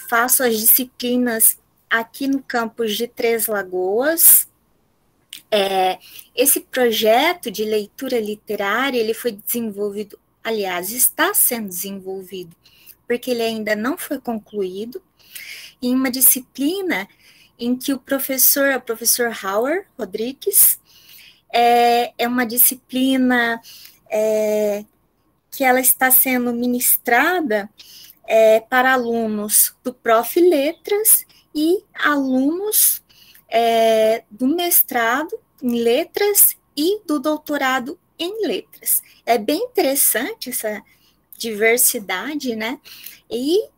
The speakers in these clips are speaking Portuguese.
faço as disciplinas aqui no campus de Três Lagoas. Esse projeto de leitura literária, ele foi desenvolvido, aliás, está sendo desenvolvido, porque ele ainda não foi concluído, em uma disciplina em que o professor Howard Rodrigues, é uma disciplina que ela está sendo ministrada para alunos do Prof. Letras e alunos do mestrado em Letras e do doutorado em Letras. É bem interessante essa diversidade, né? E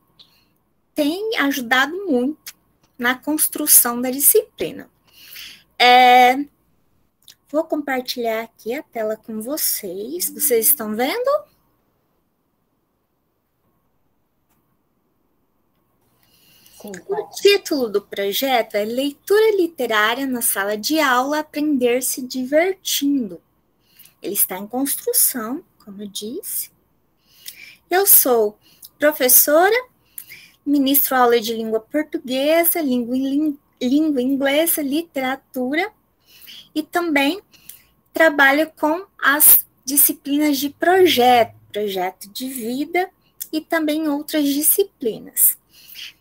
tem ajudado muito na construção da disciplina. Vou compartilhar aqui a tela com vocês. Vocês estão vendo? Sim, o título do projeto é Leitura Literária na Sala de Aula, Aprender se Divertindo. Ele está em construção, como eu disse. Eu sou professora, ministro aula de língua portuguesa, língua inglesa, literatura, e também trabalho com as disciplinas de projeto de vida e também outras disciplinas.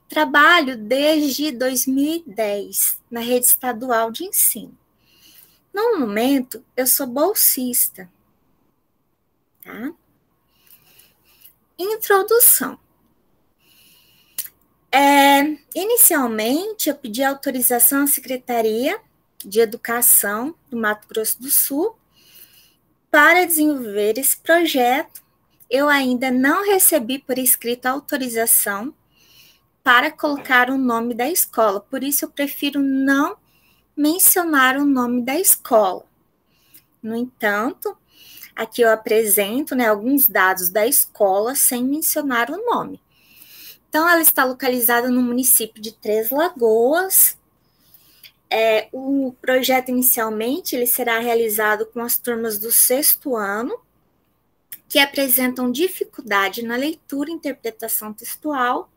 Trabalho desde 2010 na rede estadual de ensino. No momento, eu sou bolsista. Tá? Introdução. Inicialmente, eu pedi autorização à Secretaria de Educação do Mato Grosso do Sul para desenvolver esse projeto. Eu ainda não recebi por escrito a autorização para colocar o nome da escola, por isso eu prefiro não mencionar o nome da escola. No entanto, aqui eu apresento, alguns dados da escola sem mencionar o nome. Então, ela está localizada no município de Três Lagoas. O projeto, inicialmente, ele será realizado com as turmas do 6º ano, que apresentam dificuldade na leitura e interpretação textual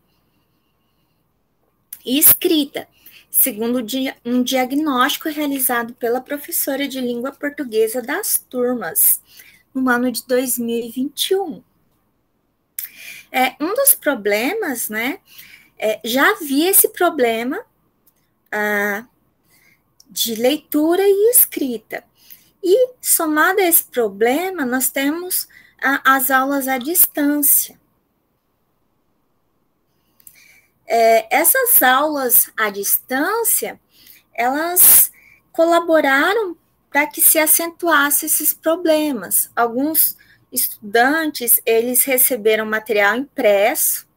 e escrita, segundo um diagnóstico realizado pela professora de língua portuguesa das turmas, no ano de 2021. Um dos problemas, já havia esse problema de leitura e escrita. E, somado a esse problema, nós temos as aulas à distância. Essas aulas à distância, elas colaboraram para que se acentuasse esses problemas. Alguns estudantes, eles receberam material impresso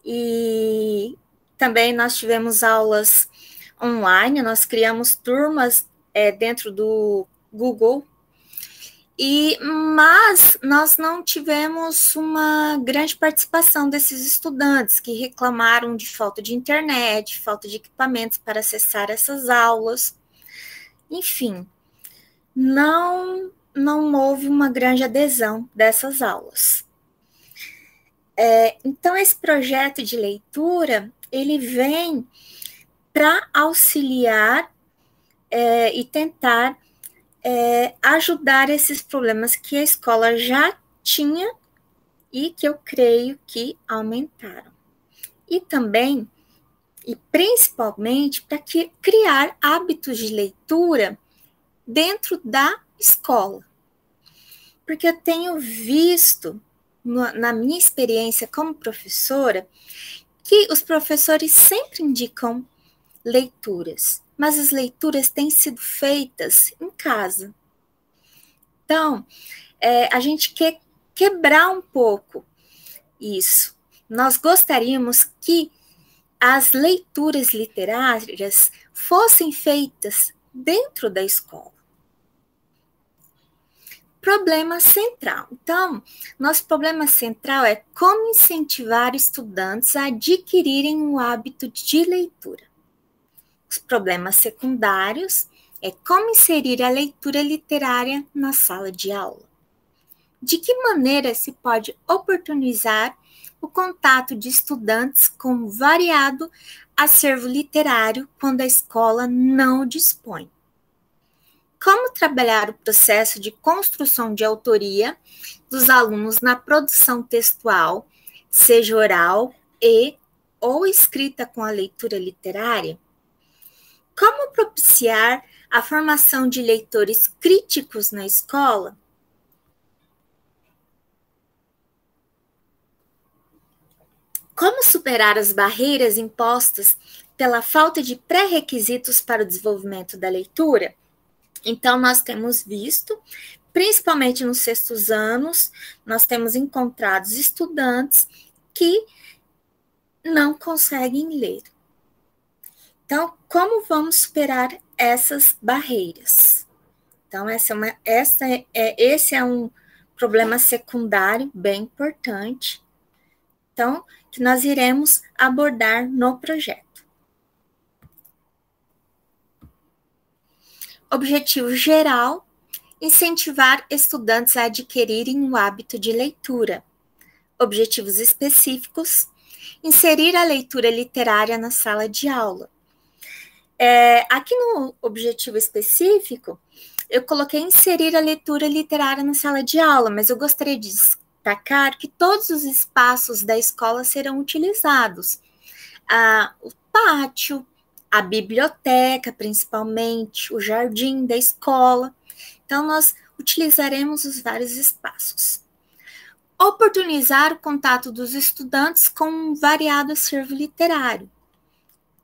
e também nós tivemos aulas online, nós criamos turmas dentro do Google, mas nós não tivemos uma grande participação desses estudantes que reclamaram de falta de internet, falta de equipamentos para acessar essas aulas. Enfim, não houve uma grande adesão dessas aulas. Então, esse projeto de leitura, ele vem para auxiliar e tentar ajudar esses problemas que a escola já tinha e que eu creio que aumentaram. E também, e principalmente, para criar hábitos de leitura dentro da escola. Porque eu tenho visto, na minha experiência como professora, que os professores sempre indicam leituras, mas as leituras têm sido feitas em casa. Então, a gente quer quebrar um pouco isso. Nós gostaríamos que as leituras literárias fossem feitas dentro da escola. Problema central. Então, nosso problema central é como incentivar estudantes a adquirirem o hábito de leitura. Os problemas secundários é como inserir a leitura literária na sala de aula. De que maneira se pode oportunizar o contato de estudantes com variado acervo literário quando a escola não o dispõe. Como trabalhar o processo de construção de autoria dos alunos na produção textual, seja oral ou escrita com a leitura literária? Como propiciar a formação de leitores críticos na escola? Como superar as barreiras impostas pela falta de pré-requisitos para o desenvolvimento da leitura? Então, nós temos visto, principalmente nos sextos anos, nós temos encontrado estudantes que não conseguem ler. Então, como vamos superar essas barreiras? Então, esse é um problema secundário bem importante. Então, que nós iremos abordar no projeto. Objetivo geral: incentivar estudantes a adquirirem o hábito de leitura. Objetivos específicos: inserir a leitura literária na sala de aula. Aqui no objetivo específico, eu coloquei inserir a leitura literária na sala de aula, mas eu gostaria de destacar que todos os espaços da escola serão utilizados. O pátio, a biblioteca, principalmente, o jardim da escola. Então, nós utilizaremos os vários espaços. Oportunizar o contato dos estudantes com um variado acervo literário.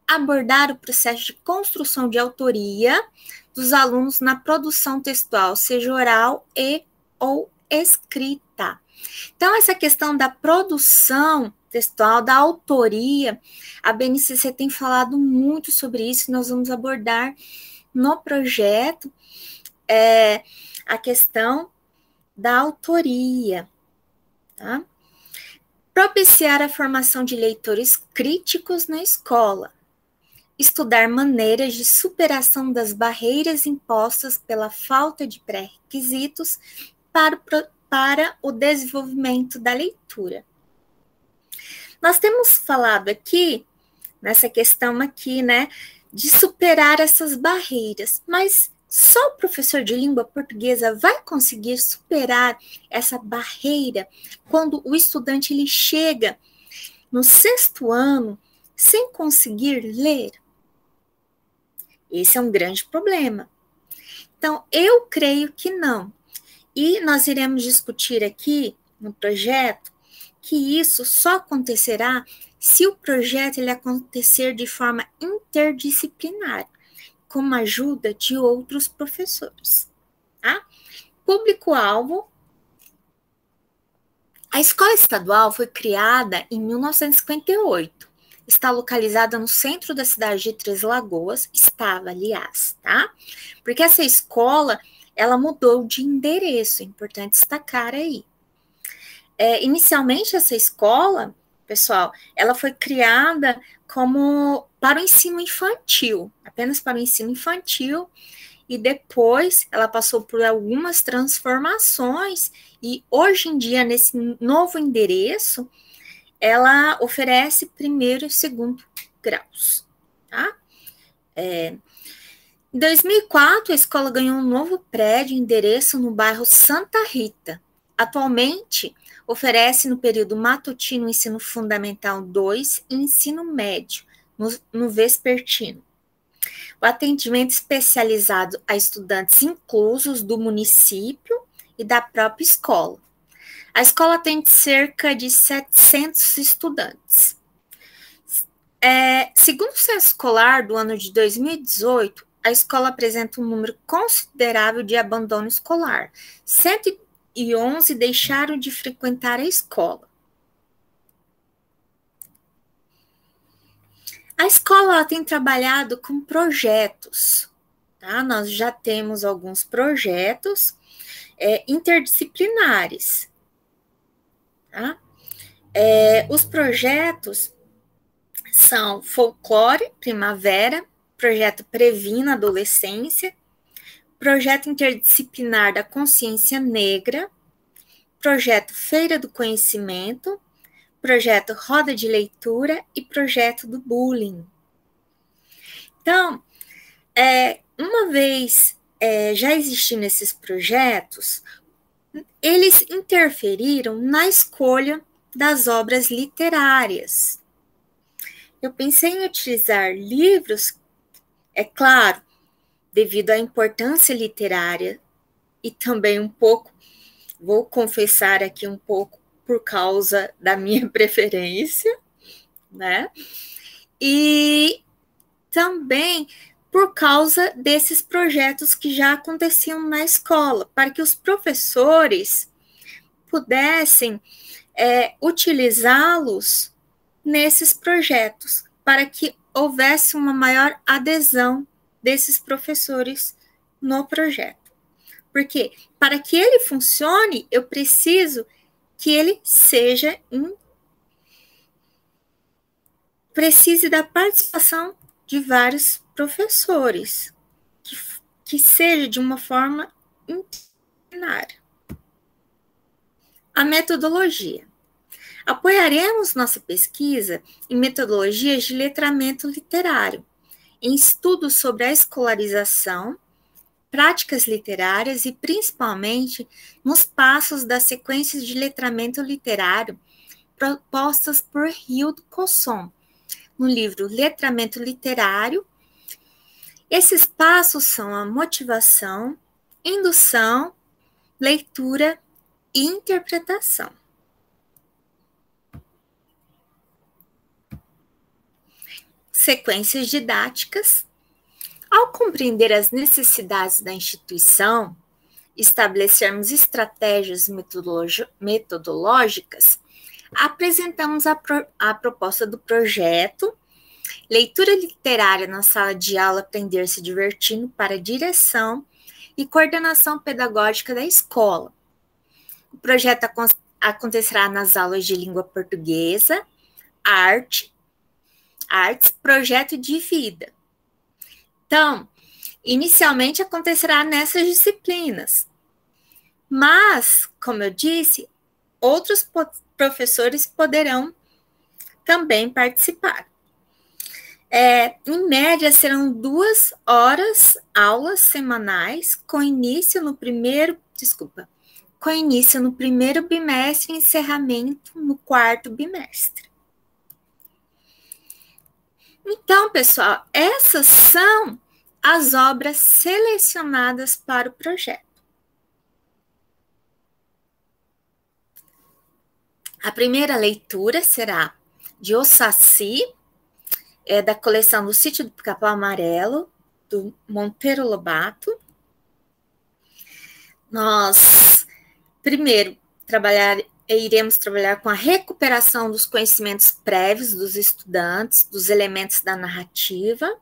Abordar o processo de construção de autoria dos alunos na produção textual, seja oral ou escrita. Então, essa questão da produção textual, da autoria, a BNCC tem falado muito sobre isso, nós vamos abordar no projeto a questão da autoria. Tá? Propiciar a formação de leitores críticos na escola. Estudar maneiras de superação das barreiras impostas pela falta de pré-requisitos para o desenvolvimento da leitura. Nós temos falado aqui, nessa questão aqui, né, de superar essas barreiras, mas só o professor de língua portuguesa vai conseguir superar essa barreira quando o estudante ele chega no sexto ano sem conseguir ler? Esse é um grande problema. Então, eu creio que não. E nós iremos discutir aqui no projeto que isso só acontecerá se o projeto ele acontecer de forma interdisciplinar, com a ajuda de outros professores. Tá? Público-alvo. A escola estadual foi criada em 1958. Está localizada no centro da cidade de Três Lagoas, estava, aliás, tá? Porque essa escola, ela mudou de endereço, é importante destacar aí. Inicialmente, essa escola, pessoal, ela foi criada como para o ensino infantil, apenas para o ensino infantil, e depois ela passou por algumas transformações, e hoje em dia, nesse novo endereço, ela oferece primeiro e segundo graus, tá? Em 2004, a escola ganhou um novo prédio, endereço no bairro Santa Rita. Atualmente, oferece no período matutino ensino fundamental 2 e ensino médio, no vespertino. O atendimento especializado a estudantes inclusos do município e da própria escola. A escola tem cerca de 700 estudantes. Segundo o censo escolar do ano de 2018, a escola apresenta um número considerável de abandono escolar. 111 deixaram de frequentar a escola. A escola tem trabalhado com projetos. Tá? Nós já temos alguns projetos interdisciplinares. Tá? Os projetos são Folclore, Primavera, Projeto Previna Adolescência, Projeto Interdisciplinar da Consciência Negra, Projeto Feira do Conhecimento, projeto Roda de Leitura e projeto do Bullying. Então, uma vez já existindo esses projetos, eles interferiram na escolha das obras literárias. Eu pensei em utilizar livros, é claro, devido à importância literária e também um pouco, vou confessar aqui um pouco, por causa da minha preferência, né? E também por causa desses projetos que já aconteciam na escola, para que os professores pudessem utilizá-los nesses projetos, para que houvesse uma maior adesão desses professores no projeto. Porque para que ele funcione, eu preciso que ele precise da participação de vários professores, que seja de uma forma interdisciplinar. A metodologia. Apoiaremos nossa pesquisa em metodologias de letramento literário, em estudos sobre a escolarização, práticas literárias e, principalmente, nos passos das sequências de letramento literário propostas por Hildo Cosson, no livro Letramento Literário. Esses passos são a motivação, indução, leitura e interpretação. Sequências didáticas. Ao compreender as necessidades da instituição, estabelecermos estratégias metodológicas, apresentamos a proposta do projeto Leitura Literária na Sala de Aula Aprender se Divertindo para direção e coordenação pedagógica da escola. O projeto acontecerá nas aulas de língua portuguesa, artes, projeto de vida. Então, inicialmente acontecerá nessas disciplinas, mas, como eu disse, outros professores poderão também participar. Em média, serão 2 horas aulas semanais, com início no primeiro bimestre e encerramento no 4º bimestre. Então, pessoal, essas são as obras selecionadas para o projeto. A primeira leitura será de O Saci, da coleção do Sítio do Pica-Pau Amarelo, do Monteiro Lobato. Nós, primeiro, iremos trabalhar com a recuperação dos conhecimentos prévios dos estudantes, dos elementos da narrativa,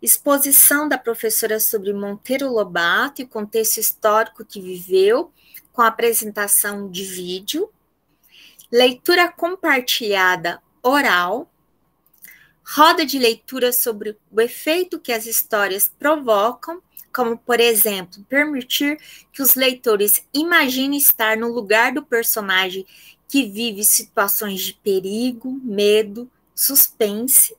exposição da professora sobre Monteiro Lobato e o contexto histórico que viveu, com a apresentação de vídeo, leitura compartilhada oral, roda de leitura sobre o efeito que as histórias provocam, como, por exemplo, permitir que os leitores imaginem estar no lugar do personagem que vive situações de perigo, medo, suspense.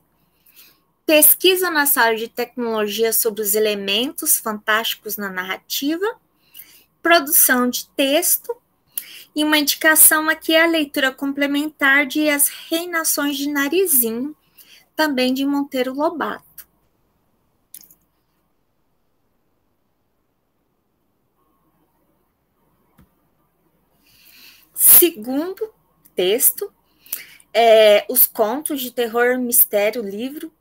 Pesquisa na sala de tecnologia sobre os elementos fantásticos na narrativa. Produção de texto. E uma indicação aqui é a leitura complementar de As Reinações de Narizinho, também de Monteiro Lobato. Segundo texto, Os Contos de Terror Mistério Livro,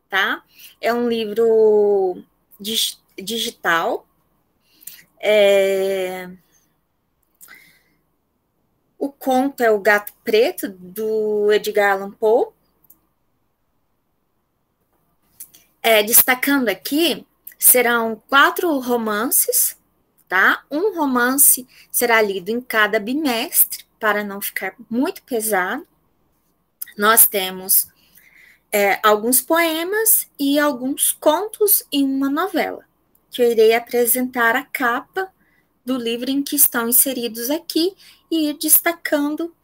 tá? É um livro digital. O conto é O Gato Preto, do Edgar Allan Poe. Destacando aqui, serão 4 romances, tá? Um romance será lido em cada bimestre, para não ficar muito pesado. Nós temos alguns poemas e alguns contos e uma novela, que eu irei apresentar a capa do livro em que estão inseridos aqui e ir destacando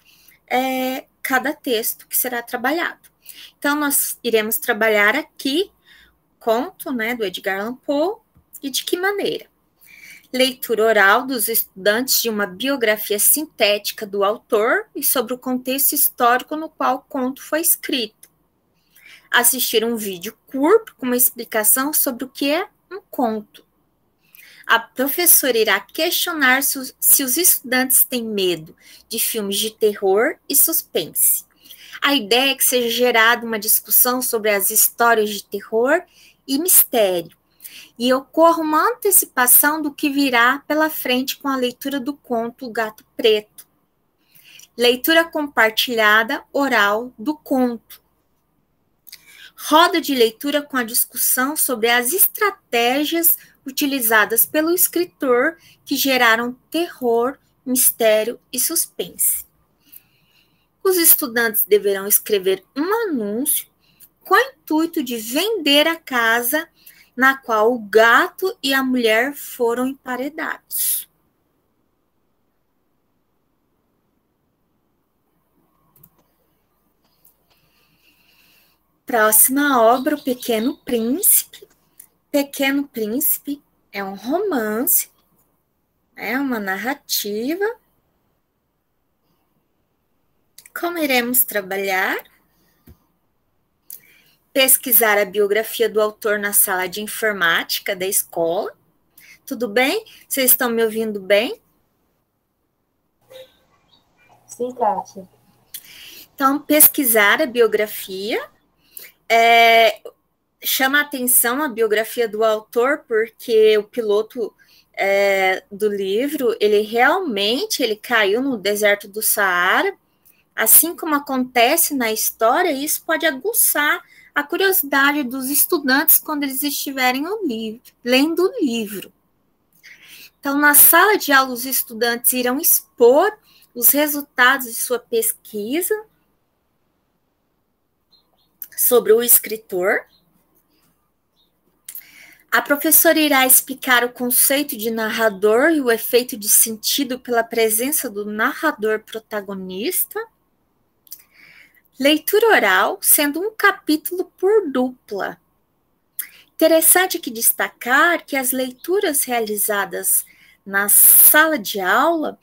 cada texto que será trabalhado. Então, nós iremos trabalhar aqui conto, né, do Edgar Allan Poe, e de que maneira? Leitura oral dos estudantes de uma biografia sintética do autor e sobre o contexto histórico no qual o conto foi escrito. Assistir um vídeo curto com uma explicação sobre o que é um conto. A professora irá questionar se os estudantes têm medo de filmes de terror e suspense. A ideia é que seja gerada uma discussão sobre as histórias de terror e mistério, e ocorra uma antecipação do que virá pela frente com a leitura do conto O Gato Preto. Leitura compartilhada oral do conto. Roda de leitura com a discussão sobre as estratégias utilizadas pelo escritor que geraram terror, mistério e suspense. Os estudantes deverão escrever um anúncio com o intuito de vender a casa na qual o gato e a mulher foram emparedados. Próxima obra, O Pequeno Príncipe. Pequeno Príncipe é um romance, é uma narrativa. Como iremos trabalhar? Pesquisar a biografia do autor na sala de informática da escola. Tudo bem? Vocês estão me ouvindo bem? Sim, Kátia. Então, pesquisar a biografia. Chama a atenção a biografia do autor, porque o piloto do livro, ele caiu no deserto do Saara. Assim como acontece na história, isso pode aguçar a curiosidade dos estudantes quando eles estiverem lendo o livro. Então, na sala de aula, os estudantes irão expor os resultados de sua pesquisa sobre o escritor. A professora irá explicar o conceito de narrador e o efeito de sentido pela presença do narrador protagonista. Leitura oral, sendo um capítulo por dupla. Interessante aqui destacar que as leituras realizadas na sala de aula,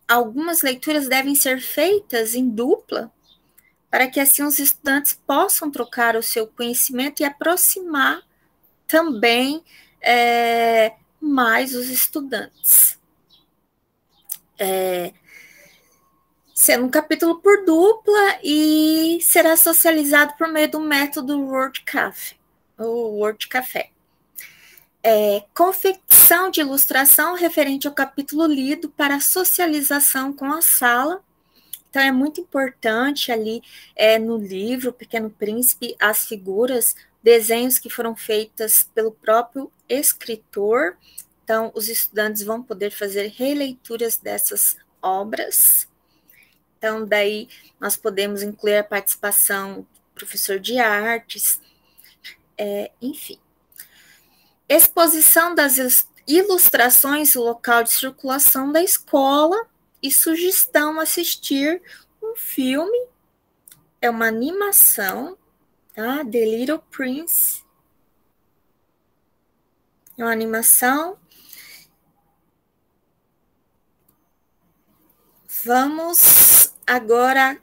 algumas leituras devem ser feitas em dupla, para que assim os estudantes possam trocar o seu conhecimento e aproximar também mais os estudantes. Sendo um capítulo por dupla e será socializado por meio do método Word Café. Confecção de ilustração referente ao capítulo lido para socialização com a sala. Então, é muito importante ali no livro Pequeno Príncipe, as figuras, desenhos que foram feitas pelo próprio escritor. Então, os estudantes vão poder fazer releituras dessas obras. Então, daí, nós podemos incluir a participação do professor de artes, enfim. Exposição das ilustrações e local de circulação da escola e sugestão assistir um filme, é uma animação, tá? The Little Prince. É uma animação. Vamos agora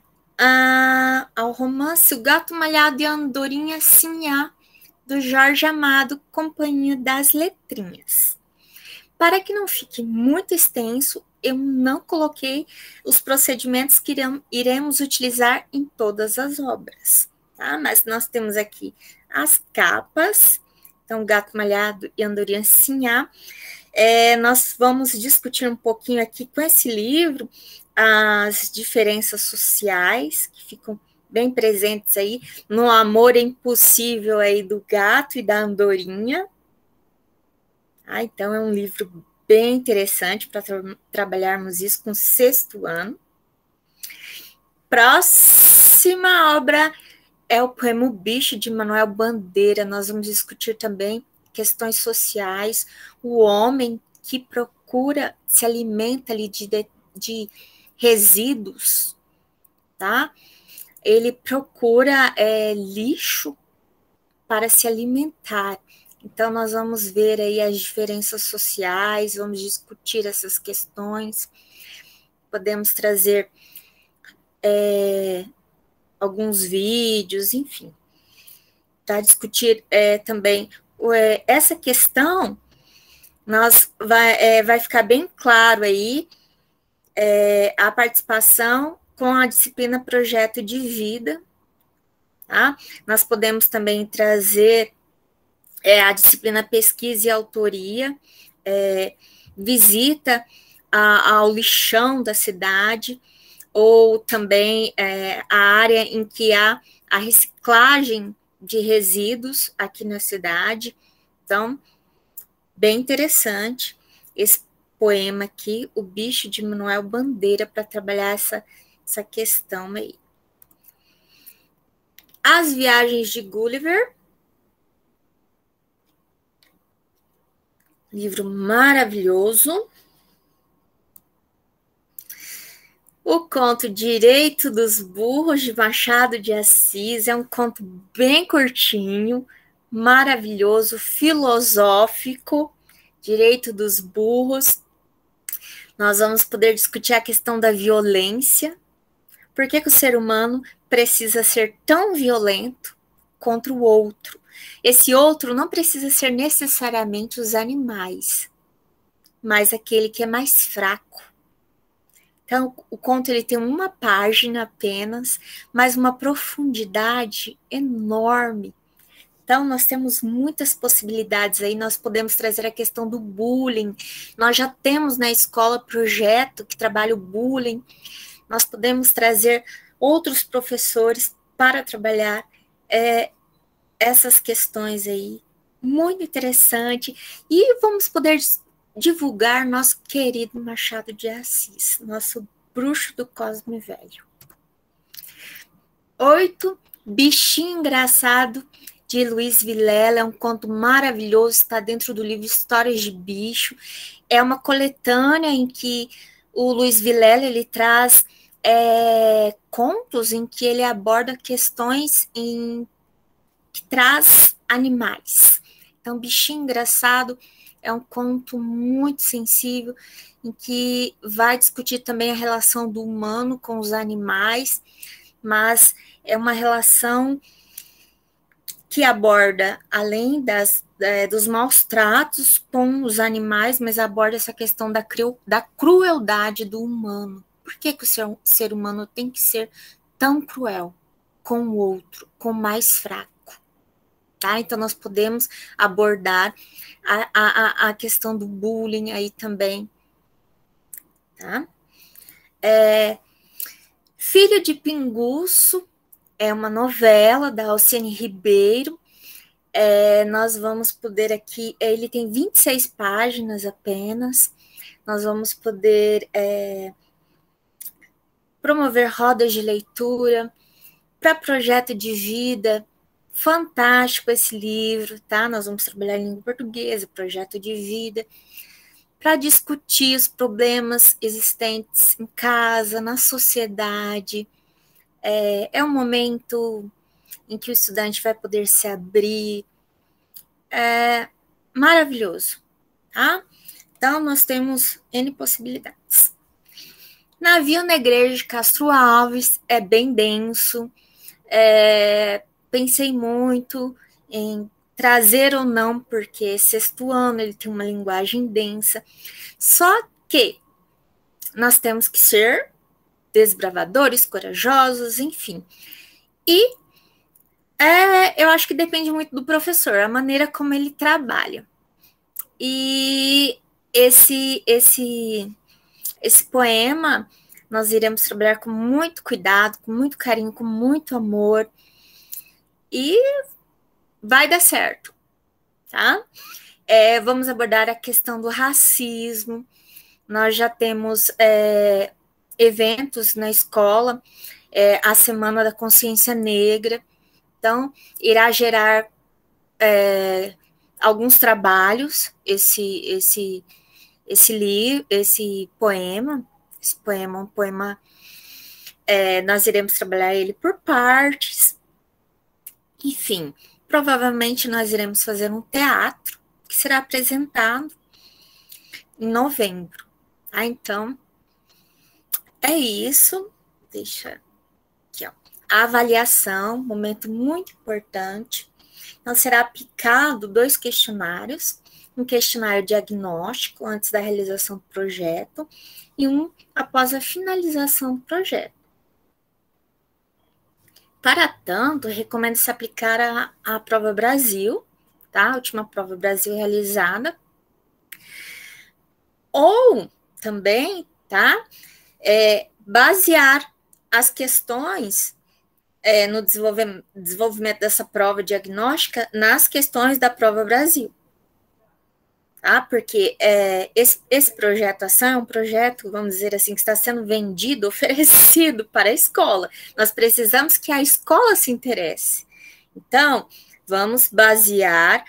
ao romance O Gato Malhado e a Andorinha Sinhá, do Jorge Amado, Companhia das Letrinhas. Para que não fique muito extenso, eu não coloquei os procedimentos que iremos utilizar em todas as obras, tá? Mas nós temos aqui as capas, então Gato Malhado e Andorinha Sinhá. Nós vamos discutir um pouquinho aqui com esse livro as diferenças sociais que ficam bem presentes aí no amor impossível aí do gato e da andorinha. Então, é um livro bem interessante para trabalharmos isso com o 6º ano. Próxima obra é o poema O Bicho, de Manuel Bandeira. Nós vamos discutir também questões sociais, o homem que procura, se alimenta ali de resíduos tá? Ele procura lixo para se alimentar. Então, nós vamos ver aí as diferenças sociais, vamos discutir essas questões, podemos trazer alguns vídeos, enfim, para discutir também essa questão. Vai ficar bem claro aí a participação com a disciplina Projeto de Vida, tá? Nós podemos também trazer a disciplina Pesquisa e Autoria, visita ao lixão da cidade, ou também a área em que há a reciclagem de resíduos aqui na cidade. Então, bem interessante esse poema aqui, O Bicho, de Manuel Bandeira, para trabalhar essa questão aí. As Viagens de Gulliver, livro maravilhoso. O conto Direito dos Burros, de Machado de Assis, é um conto bem curtinho, maravilhoso, filosófico. Direito dos Burros. Nós vamos poder discutir a questão da violência. Por que o ser humano precisa ser tão violento contra o outro? Esse outro não precisa ser necessariamente os animais, mas aquele que é mais fraco. Então, o conto ele tem uma página apenas, mas uma profundidade enorme. Então, nós temos muitas possibilidades aí, nós podemos trazer a questão do bullying, nós já temos na escola projeto que trabalha o bullying, nós podemos trazer outros professores para trabalhar essas questões aí, muito interessante, e vamos poder divulgar nosso querido Machado de Assis, nosso bruxo do Cosme Velho. 8, Bichinho Engraçado, de Luiz Vilela, é um conto maravilhoso, está dentro do livro Histórias de Bicho, é uma coletânea em que o Luiz Vilela, ele traz contos em que ele aborda questões que traz animais. Então, Bichinho Engraçado é um conto muito sensível, em que vai discutir também a relação do humano com os animais, mas é uma relação que aborda, além dos maus tratos com os animais, mas aborda essa questão da crueldade do humano. Por que o ser humano tem que ser tão cruel com o outro, com o mais fraco? Tá? Então, nós podemos abordar a questão do bullying aí também. Tá? Filho de Pinguço é uma novela da Alciane Ribeiro. Nós vamos poder aqui, ele tem 26 páginas apenas. Nós vamos poder promover rodas de leitura para projeto de vida. Fantástico esse livro, tá? Nós vamos trabalhar em língua portuguesa, projeto de vida, para discutir os problemas existentes em casa, na sociedade. É um momento em que o estudante vai poder se abrir. Maravilhoso, tá? Então, nós temos N possibilidades. Navio na Igreja de Castro Alves é bem denso. Pensei muito em trazer ou não, porque sexto ano ele tem uma linguagem densa. Só que nós temos que ser desbravadores, corajosos, enfim. E eu acho que depende muito do professor, a maneira como ele trabalha. E esse poema nós iremos trabalhar com muito cuidado, com muito carinho, com muito amor, e vai dar certo, tá? Vamos abordar a questão do racismo. Nós já temos eventos na escola, a Semana da Consciência Negra, então irá gerar alguns trabalhos, esse poema. Esse poema é um poema nós iremos trabalhar ele por partes. Enfim, provavelmente nós iremos fazer um teatro que será apresentado em novembro. Tá? Então, é isso. Deixa aqui, ó. A avaliação, momento muito importante. Então, será aplicado 2 questionários, um questionário diagnóstico antes da realização do projeto e um após a finalização do projeto. Para tanto, recomendo-se aplicar a prova Brasil, tá? A última prova Brasil realizada. Ou também, tá? Basear as questões no desenvolvimento dessa prova diagnóstica nas questões da prova Brasil. Tá? Porque esse projeto ação é um projeto, vamos dizer assim, que está sendo vendido, oferecido para a escola. Nós precisamos que a escola se interesse. Então, vamos basear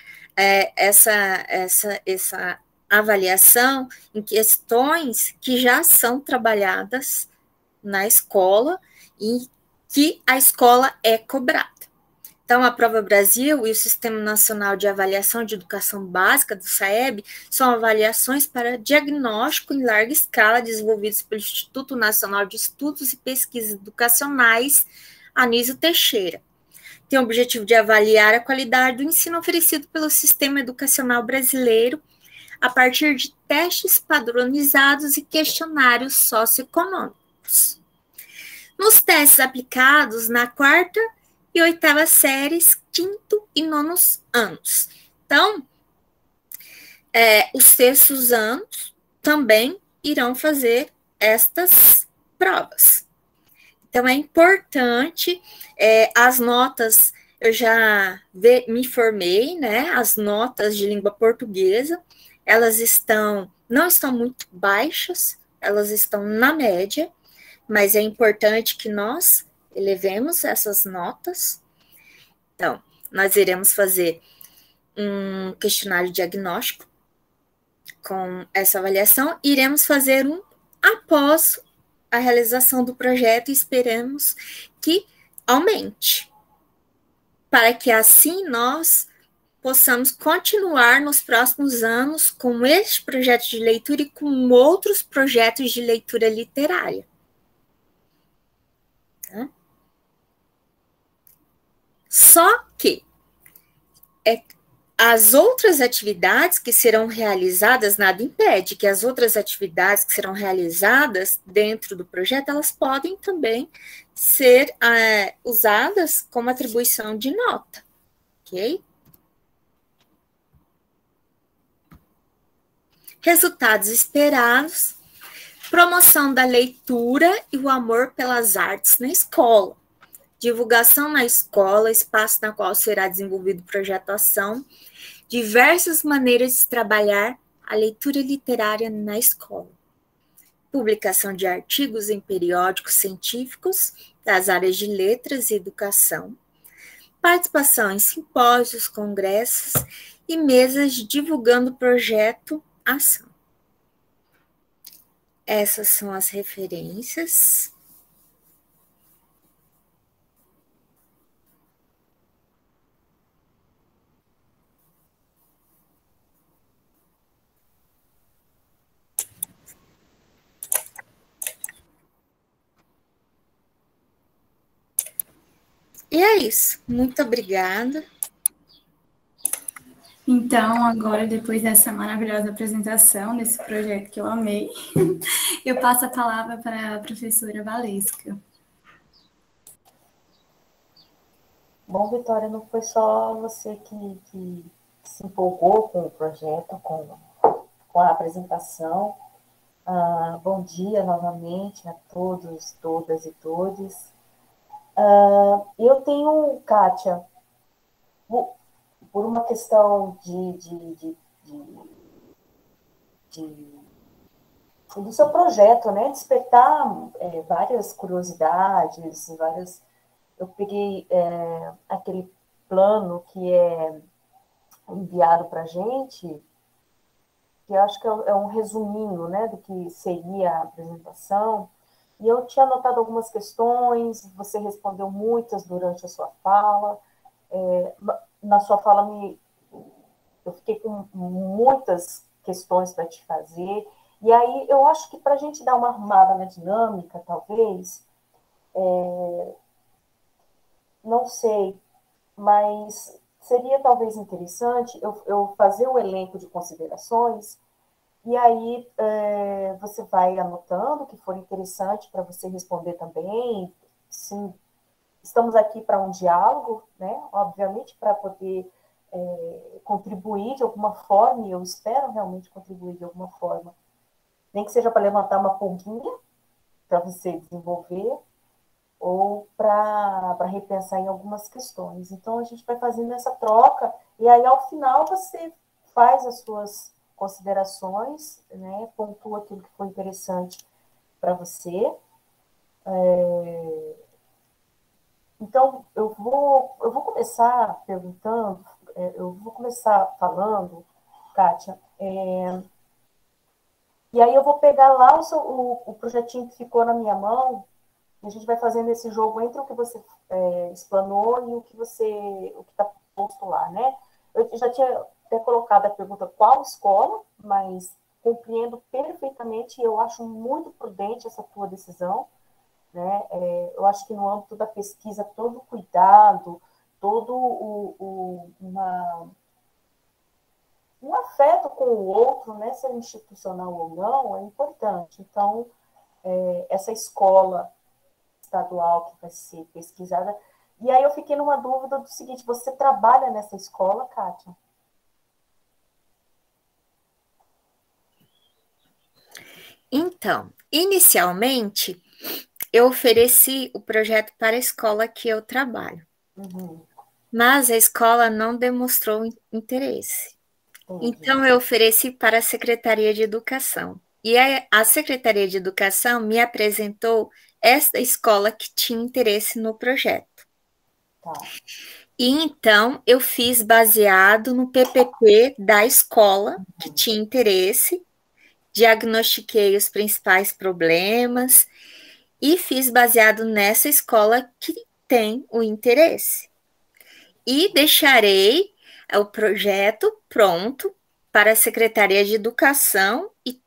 essa avaliação em questões que já são trabalhadas na escola e que a escola é cobrada. Então, a Prova Brasil e o Sistema Nacional de Avaliação de Educação Básica, do SAEB, são avaliações para diagnóstico em larga escala desenvolvidos pelo Instituto Nacional de Estudos e Pesquisas Educacionais, Anísio Teixeira. Tem o objetivo de avaliar a qualidade do ensino oferecido pelo sistema educacional brasileiro a partir de testes padronizados e questionários socioeconômicos. Nos testes aplicados na 4ª e 8ª séries, 5º e 9º anos. Então, os 6º anos também irão fazer estas provas. Então, é importante, as notas, eu já me formei, né, as notas de língua portuguesa, elas não estão muito baixas, elas estão na média, mas é importante que nós elevemos essas notas. Então, nós iremos fazer um questionário diagnóstico com essa avaliação, iremos fazer um após a realização do projeto e esperamos que aumente, para que assim nós possamos continuar nos próximos anos com este projeto de leitura e com outros projetos de leitura literária. Tá? Só que as outras atividades que serão realizadas, nada impede que as outras atividades que serão realizadas dentro do projeto, elas podem também ser usadas como atribuição de nota, ok? Resultados esperados, promoção da leitura e o amor pelas artes na escola, divulgação na escola, espaço na qual será desenvolvido o projeto ação, diversas maneiras de trabalhar a leitura literária na escola, publicação de artigos em periódicos científicos das áreas de letras e educação, participação em simpósios, congressos e mesas divulgando o projeto ação. Essas são as referências. E é isso. Muito obrigada. Então, agora, depois dessa maravilhosa apresentação desse projeto que eu amei, eu passo a palavra para a professora Valesca. Bom, Vitória, não foi só você que se empolgou com o projeto, com a apresentação. Bom dia novamente a todos, todas e todes. Eu tenho, Kátia, por uma questão do seu projeto, né? Despertar várias curiosidades, eu peguei aquele plano que é enviado para a gente, que eu acho que é um resuminho, né, do que seria a apresentação. E eu tinha anotado algumas questões, você respondeu muitas durante a sua fala. Na sua fala, eu fiquei com muitas questões para te fazer. E aí, eu acho que para a gente dar uma arrumada na dinâmica, talvez, não sei, mas seria talvez interessante eu fazer o elenco de considerações e aí você vai anotando o que for interessante para você responder também. Sim, estamos aqui para um diálogo, né? Obviamente, para poder contribuir de alguma forma, e eu espero realmente contribuir de alguma forma, nem que seja para levantar uma pulguinha para você desenvolver, ou para repensar em algumas questões. Então, a gente vai fazendo essa troca, e aí, ao final, você faz as suas considerações, né, pontua aquilo que foi interessante para você. Então, eu vou começar perguntando, eu vou começar falando, Kátia, e aí eu vou pegar lá o projetinho que ficou na minha mão, e a gente vai fazendo esse jogo entre o que você explanou e o que está posto lá, né? Eu já tinha até colocado a pergunta qual escola, mas compreendo perfeitamente e eu acho muito prudente essa tua decisão, né? Eu acho que no âmbito da pesquisa, todo o cuidado, todo um afeto com o outro, né, se é institucional ou não, é importante. Então, essa escola estadual que vai ser pesquisada. E aí eu fiquei numa dúvida do seguinte, você trabalha nessa escola, Kátia? Então, inicialmente, eu ofereci o projeto para a escola que eu trabalho, mas a escola não demonstrou interesse. Então, eu ofereci para a Secretaria de Educação. E a Secretaria de Educação me apresentou esta escola que tinha interesse no projeto. Tá. E então, eu fiz baseado no PPP da escola que tinha interesse, diagnostiquei os principais problemas e fiz baseado nessa escola que tem o interesse. E deixarei o projeto pronto para a Secretaria de Educação e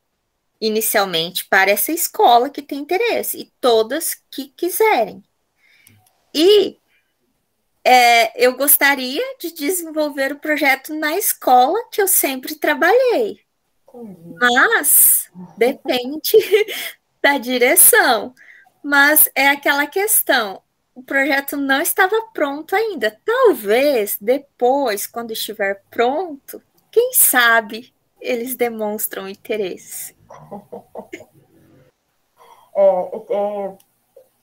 inicialmente para essa escola que tem interesse e todas que quiserem. E eu gostaria de desenvolver o projeto na escola que eu sempre trabalhei, mas depende da direção. Mas é aquela questão, o projeto não estava pronto ainda. Talvez depois, quando estiver pronto, quem sabe eles demonstram interesse.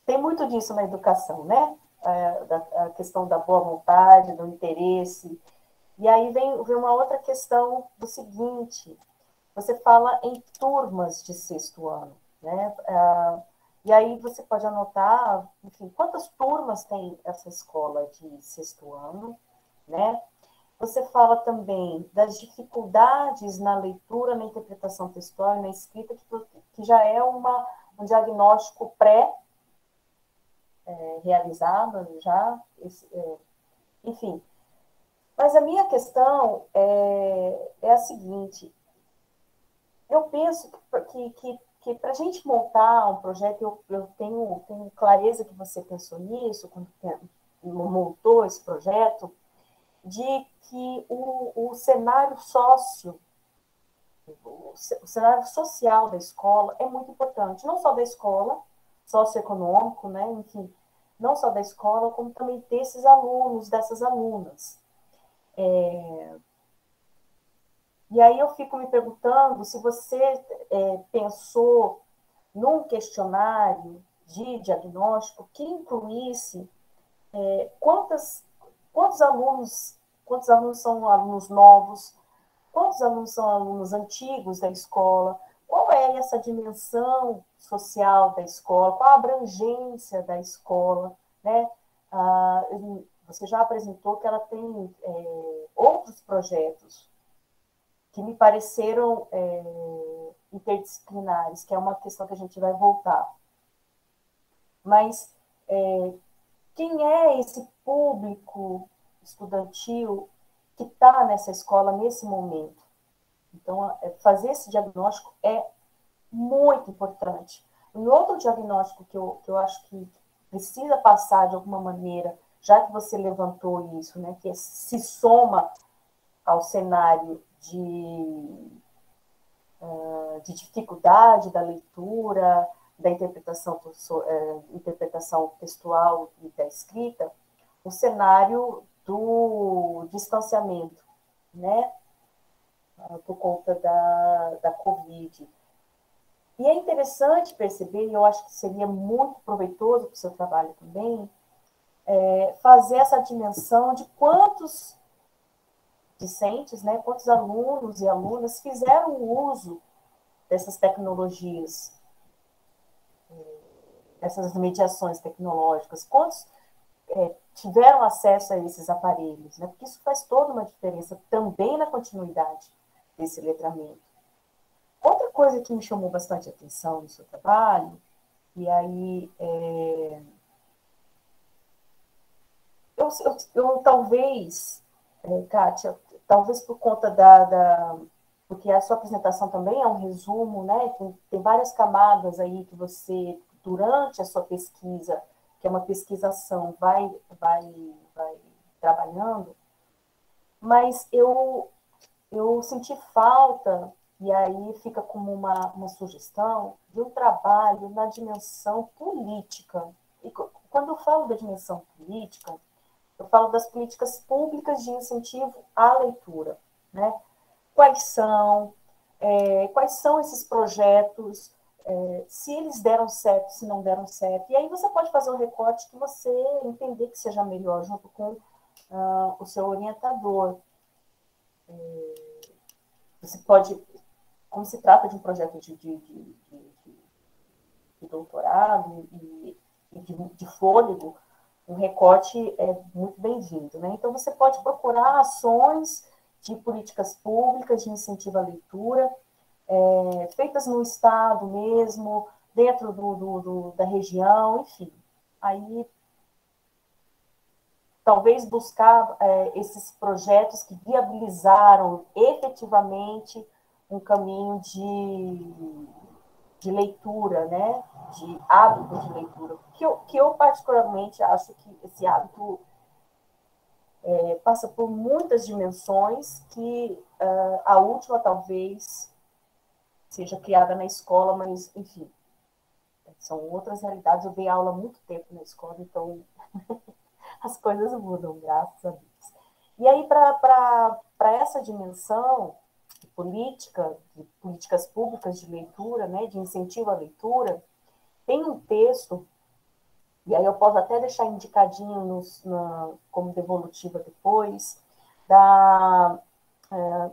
Tem muito disso na educação, né? A questão da boa vontade, do interesse. E aí vem uma outra questão do seguinte, você fala em turmas de sexto ano, né? E aí você pode anotar, enfim, quantas turmas tem essa escola de sexto ano, né? Você fala também das dificuldades na leitura, na interpretação textual e na escrita, que já é um diagnóstico pré-realizado, já, enfim. Mas a minha questão é a seguinte, eu penso que para a gente montar um projeto, eu tenho clareza que você pensou nisso, quando montou esse projeto, de que o cenário o cenário social da escola é muito importante, não só da escola, socioeconômico, né, enfim, não só da escola, como também desses alunos, dessas alunas. E aí eu fico me perguntando se você pensou num questionário de diagnóstico que incluísse quantos alunos são alunos novos, quantos alunos são alunos antigos da escola, qual é essa dimensão social da escola, qual a abrangência da escola, né? Você já apresentou que ela tem outros projetos que me pareceram interdisciplinares, que é uma questão que a gente vai voltar. mas quem é esse público estudantil que está nessa escola nesse momento? Então, fazer esse diagnóstico é muito importante. Um outro diagnóstico que eu acho que precisa passar de alguma maneira, já que você levantou isso, né, que se soma ao cenário de dificuldade da leitura, da interpretação textual e da escrita, o cenário do distanciamento, né, por conta da Covid. E é interessante perceber, e eu acho que seria muito proveitoso para o seu trabalho também, fazer essa dimensão de quantos discentes, né, quantos alunos e alunas fizeram uso dessas tecnologias, dessas mediações tecnológicas, quantos tiveram acesso a esses aparelhos, né? Porque isso faz toda uma diferença também na continuidade desse letramento. Outra coisa que me chamou bastante atenção no seu trabalho, e aí eu talvez, Kátia, talvez por conta porque a sua apresentação também é um resumo, né? Tem várias camadas aí que você, durante a sua pesquisa, que é uma pesquisação, vai trabalhando, mas eu senti falta, e aí fica como uma sugestão, de um trabalho na dimensão política. E quando eu falo da dimensão política, eu falo das políticas públicas de incentivo à leitura, né? Quais são esses projetos, se eles deram certo, se não deram certo. E aí você pode fazer um recorte que você entender que seja melhor, junto com o seu orientador. Você pode, como se trata de um projeto de doutorado e de fôlego, um recorte é muito bem-vindo, né? Então, você pode procurar ações de políticas públicas de incentivo à leitura, feitas no estado mesmo, dentro da região, enfim. Aí, talvez buscar esses projetos que viabilizaram efetivamente um caminho de leitura, né? De hábito de leitura, que eu particularmente acho que esse hábito passa por muitas dimensões, que a última talvez seja criada na escola, mas, enfim, são outras realidades. Eu dei aula há muito tempo na escola, então as coisas mudam, graças a Deus. E aí, para essa dimensão de políticas públicas de leitura, né, de incentivo à leitura, tem um texto, e aí eu posso até deixar indicadinho como devolutiva depois,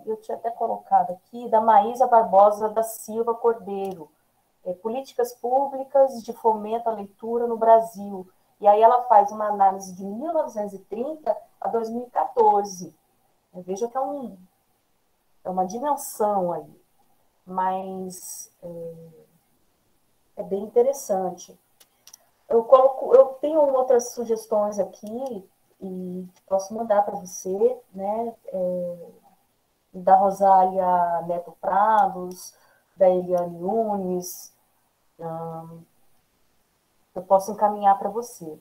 eu tinha até colocado aqui, da Maísa Barbosa da Silva Cordeiro, Políticas Públicas de Fomento à Leitura no Brasil. E aí ela faz uma análise de 1930 a 2014. Veja que é uma dimensão aí, mas é bem interessante. Eu tenho outras sugestões aqui e posso mandar para você, né? Da Rosália Neto Prados, da Eliane Nunes, eu posso encaminhar para você.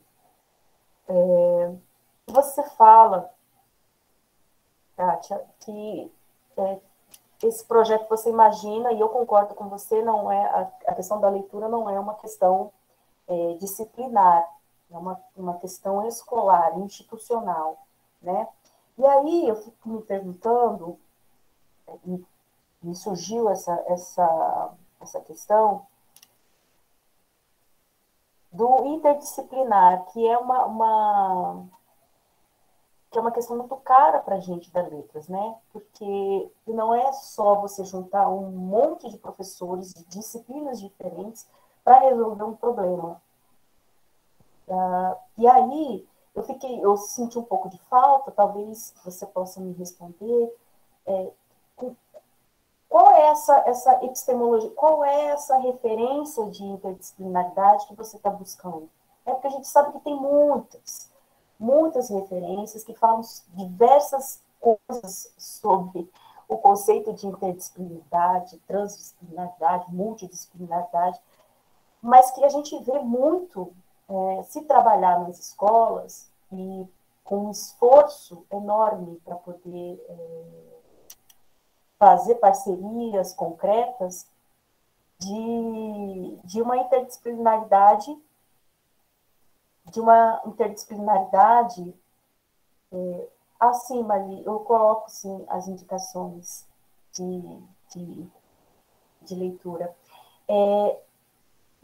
Você fala, Kátia, que esse projeto que você imagina, e eu concordo com você, não é a questão da leitura não é uma questão disciplinar, é uma questão escolar, institucional, né? E aí eu fico me perguntando, me surgiu essa questão do interdisciplinar, que é uma questão muito cara para a gente das letras, né? Porque não é só você juntar um monte de professores de disciplinas diferentes para resolver um problema. E aí eu senti um pouco de falta, talvez você possa me responder. Qual é essa epistemologia, qual é essa referência de interdisciplinaridade que você está buscando É porque a gente sabe que tem muitas referências que falam diversas coisas sobre o conceito de interdisciplinaridade, transdisciplinaridade, multidisciplinaridade, mas que a gente vê muito se trabalhar nas escolas e com um esforço enorme para poder fazer parcerias concretas de uma interdisciplinaridade acima ali, eu coloco, sim, as indicações de, de leitura.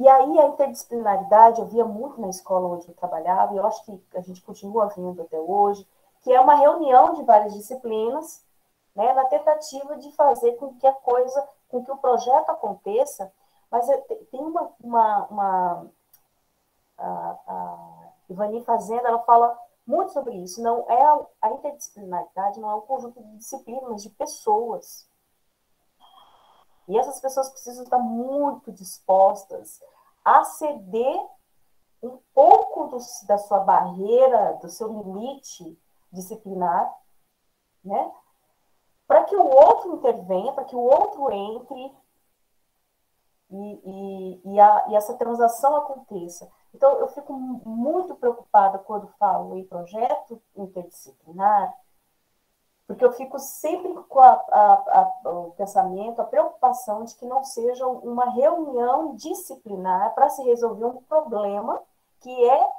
E aí a interdisciplinaridade, eu via muito na escola onde eu trabalhava, e eu acho que a gente continua vendo até hoje, que é uma reunião de várias disciplinas, né, na tentativa de fazer com que com que o projeto aconteça, mas tem a Ivani Fazenda, ela fala muito sobre isso. Não é a interdisciplinaridade, não é um conjunto de disciplinas, mas de pessoas. E essas pessoas precisam estar muito dispostas a ceder um pouco da sua barreira, do seu limite disciplinar, né? Para que o outro intervenha, para que o outro entre e essa transação aconteça. Então, eu fico muito preocupada quando falo em projeto interdisciplinar, porque eu fico sempre com o pensamento, a preocupação de que não seja uma reunião disciplinar para se resolver um problema que é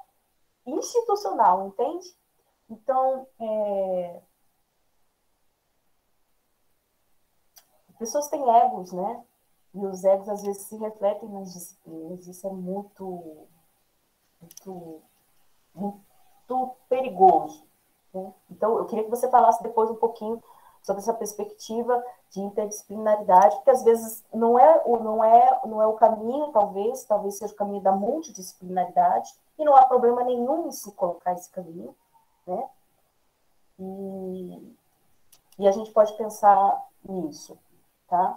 institucional, entende? Então, pessoas têm egos, né? E os egos, às vezes, se refletem nas disciplinas. Isso é muito perigoso. Né? Então, eu queria que você falasse depois um pouquinho sobre essa perspectiva de interdisciplinaridade, porque às vezes não é o caminho, talvez seja o caminho da multidisciplinaridade, e não há problema nenhum em se colocar esse caminho, né? E a gente pode pensar nisso, tá?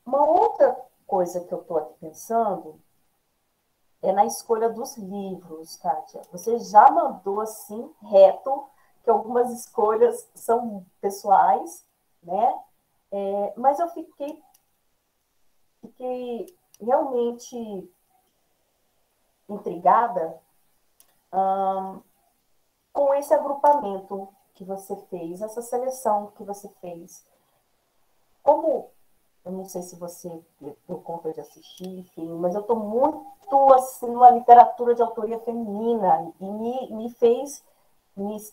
Uma outra coisa que eu estou aqui pensando é na escolha dos livros, Kátia. Você já mandou, assim, reto, que algumas escolhas são pessoais, né? Mas eu fiquei realmente intrigada com esse agrupamento que você fez, essa seleção que você fez. Como, eu não sei se você deu conta de assistir, enfim, mas eu estou muito assim numa literatura de autoria feminina e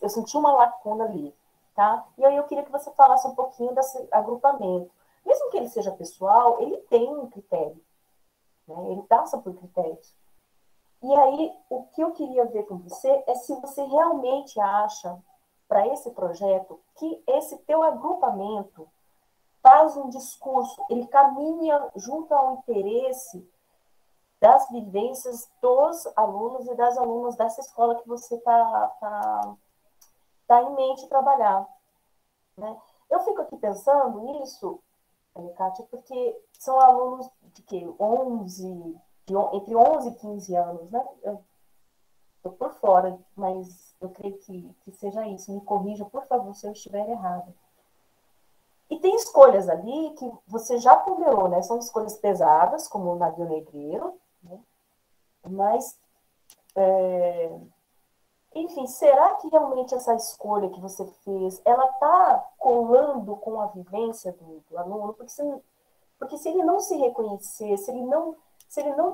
eu senti uma lacuna ali, tá? E aí eu queria que você falasse um pouquinho desse agrupamento. Mesmo que ele seja pessoal, ele tem um critério, né? Ele passa por critérios. E aí, o que eu queria ver com você é se você realmente acha, para esse projeto, que esse teu agrupamento faz um discurso, ele caminha junto ao interesse das vivências dos alunos e das alunas dessa escola que você tá em mente trabalhar. Né? Eu fico aqui pensando nisso, Kátia, porque são alunos de quê? Entre 11 e 15 anos, né? Eu estou por fora, mas eu creio que seja isso. Me corrija, por favor, se eu estiver errada. E tem escolhas ali que você já ponderou, né? São escolhas pesadas, como o navio negreiro, né? Mas, enfim, será que realmente essa escolha que você fez, ela está colando com a vivência do aluno? Porque se ele não se reconhecer, se ele não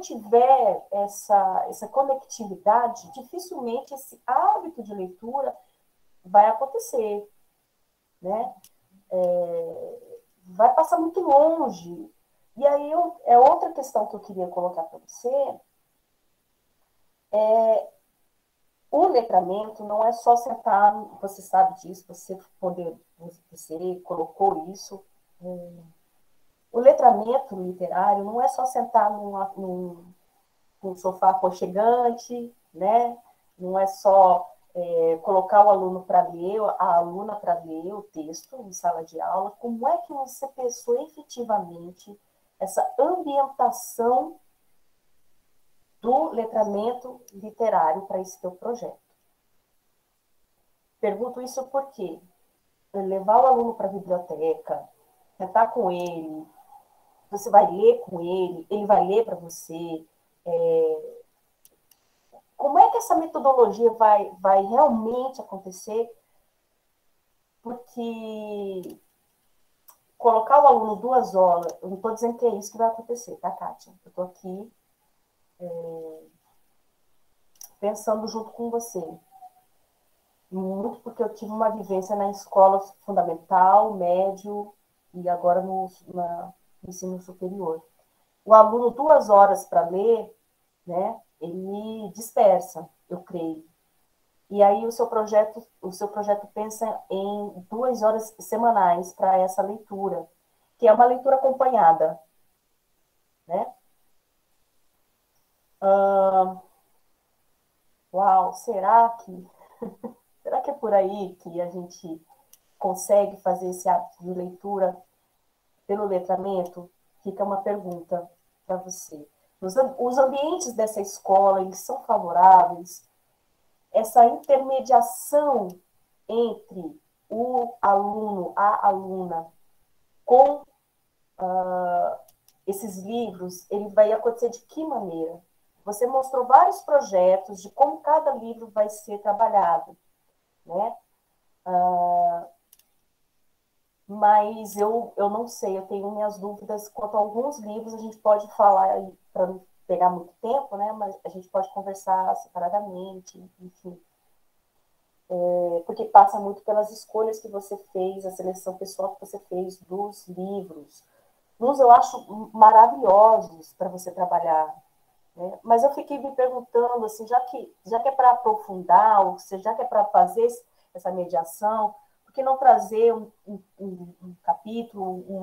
tiver essa conectividade, dificilmente esse hábito de leitura vai acontecer, né? Vai passar muito longe. E aí, outra questão que eu queria colocar para você o letramento não é só sentar, você sabe disso, você colocou isso. O letramento literário não é só sentar num sofá aconchegante, né? Não é só colocar o aluno para ler, a aluna para ler o texto em sala de aula. Como é que você pensou efetivamente essa ambientação do letramento literário para esse teu projeto. Pergunto isso porque levar o aluno para a biblioteca, sentar com ele, você vai ler com ele vai ler para você. Como é que essa metodologia vai realmente acontecer? Porque colocar o aluno 2 horas, eu não estou dizendo que é isso que vai acontecer, tá, Kátia? Eu estou aqui pensando junto com você. Muito porque eu tive uma vivência na escola fundamental, médio e agora no ensino superior. O aluno 2 horas para ler, né, ele dispersa, eu creio. E aí o seu projeto pensa em 2 horas semanais para essa leitura, que é uma leitura acompanhada, né? Uau, será que é por aí que a gente consegue fazer esse hábito de leitura pelo letramento? Fica uma pergunta para você. Os ambientes dessa escola, eles são favoráveis? Essa intermediação entre o aluno, a aluna, com esses livros, ele vai acontecer de que maneira? Você mostrou vários projetos de como cada livro vai ser trabalhado, né? Mas eu não sei, eu tenho minhas dúvidas quanto a alguns livros, a gente pode falar aí, para não pegar muito tempo, né? Mas a gente pode conversar separadamente, enfim. Porque passa muito pelas escolhas que você fez, a seleção pessoal que você fez dos livros. Uns eu acho maravilhosos para você trabalhar, né? Mas eu fiquei me perguntando, assim, já que é para aprofundar, ou seja, já que é para fazer essa mediação, por que não trazer um capítulo, um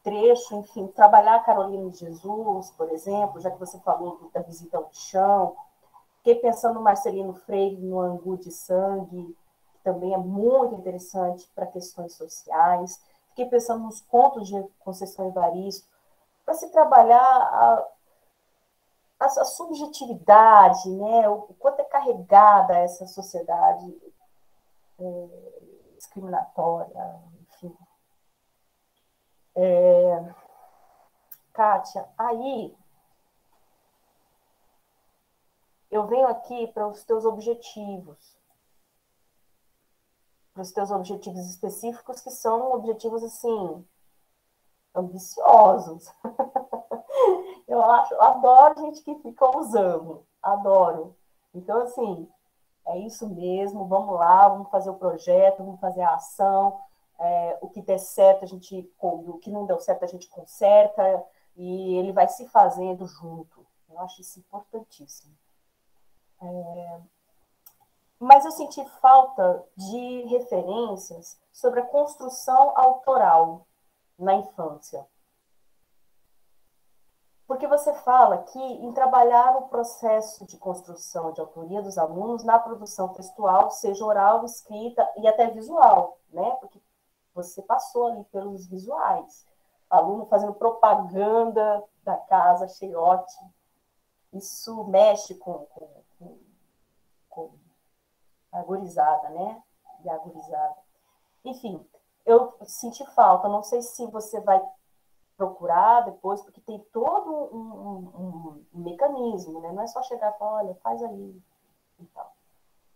trecho, enfim, trabalhar a Carolina de Jesus, por exemplo, já que você falou da visita ao chão. Fiquei pensando no Marcelino Freire, no Angu de Sangue, que também é muito interessante para questões sociais. Fiquei pensando nos contos de Conceição Evaristo, para se trabalhar a subjetividade, né? O quanto é carregada essa sociedade discriminatória, enfim. Kátia, aí eu venho aqui para os teus objetivos específicos, que são objetivos, assim, ambiciosos. Eu adoro gente que fica ousando, adoro. Então, assim, é isso mesmo, vamos lá, vamos fazer o projeto, vamos fazer a ação, o que der certo a gente, o que não deu certo a gente conserta, e ele vai se fazendo junto. Eu acho isso importantíssimo. Mas eu senti falta de referências sobre a construção autoral na infância. Porque você fala aqui em trabalhar o processo de construção de autoria dos alunos na produção textual, seja oral, escrita e até visual, né? Porque você passou ali pelos visuais. Aluno fazendo propaganda da casa, achei ótimo. Isso mexe com a gurizada, né? E a gurizada. Enfim, eu senti falta, não sei se você vai procurar depois, porque tem todo um mecanismo, né? Não é só chegar e falar, olha, faz ali e tal.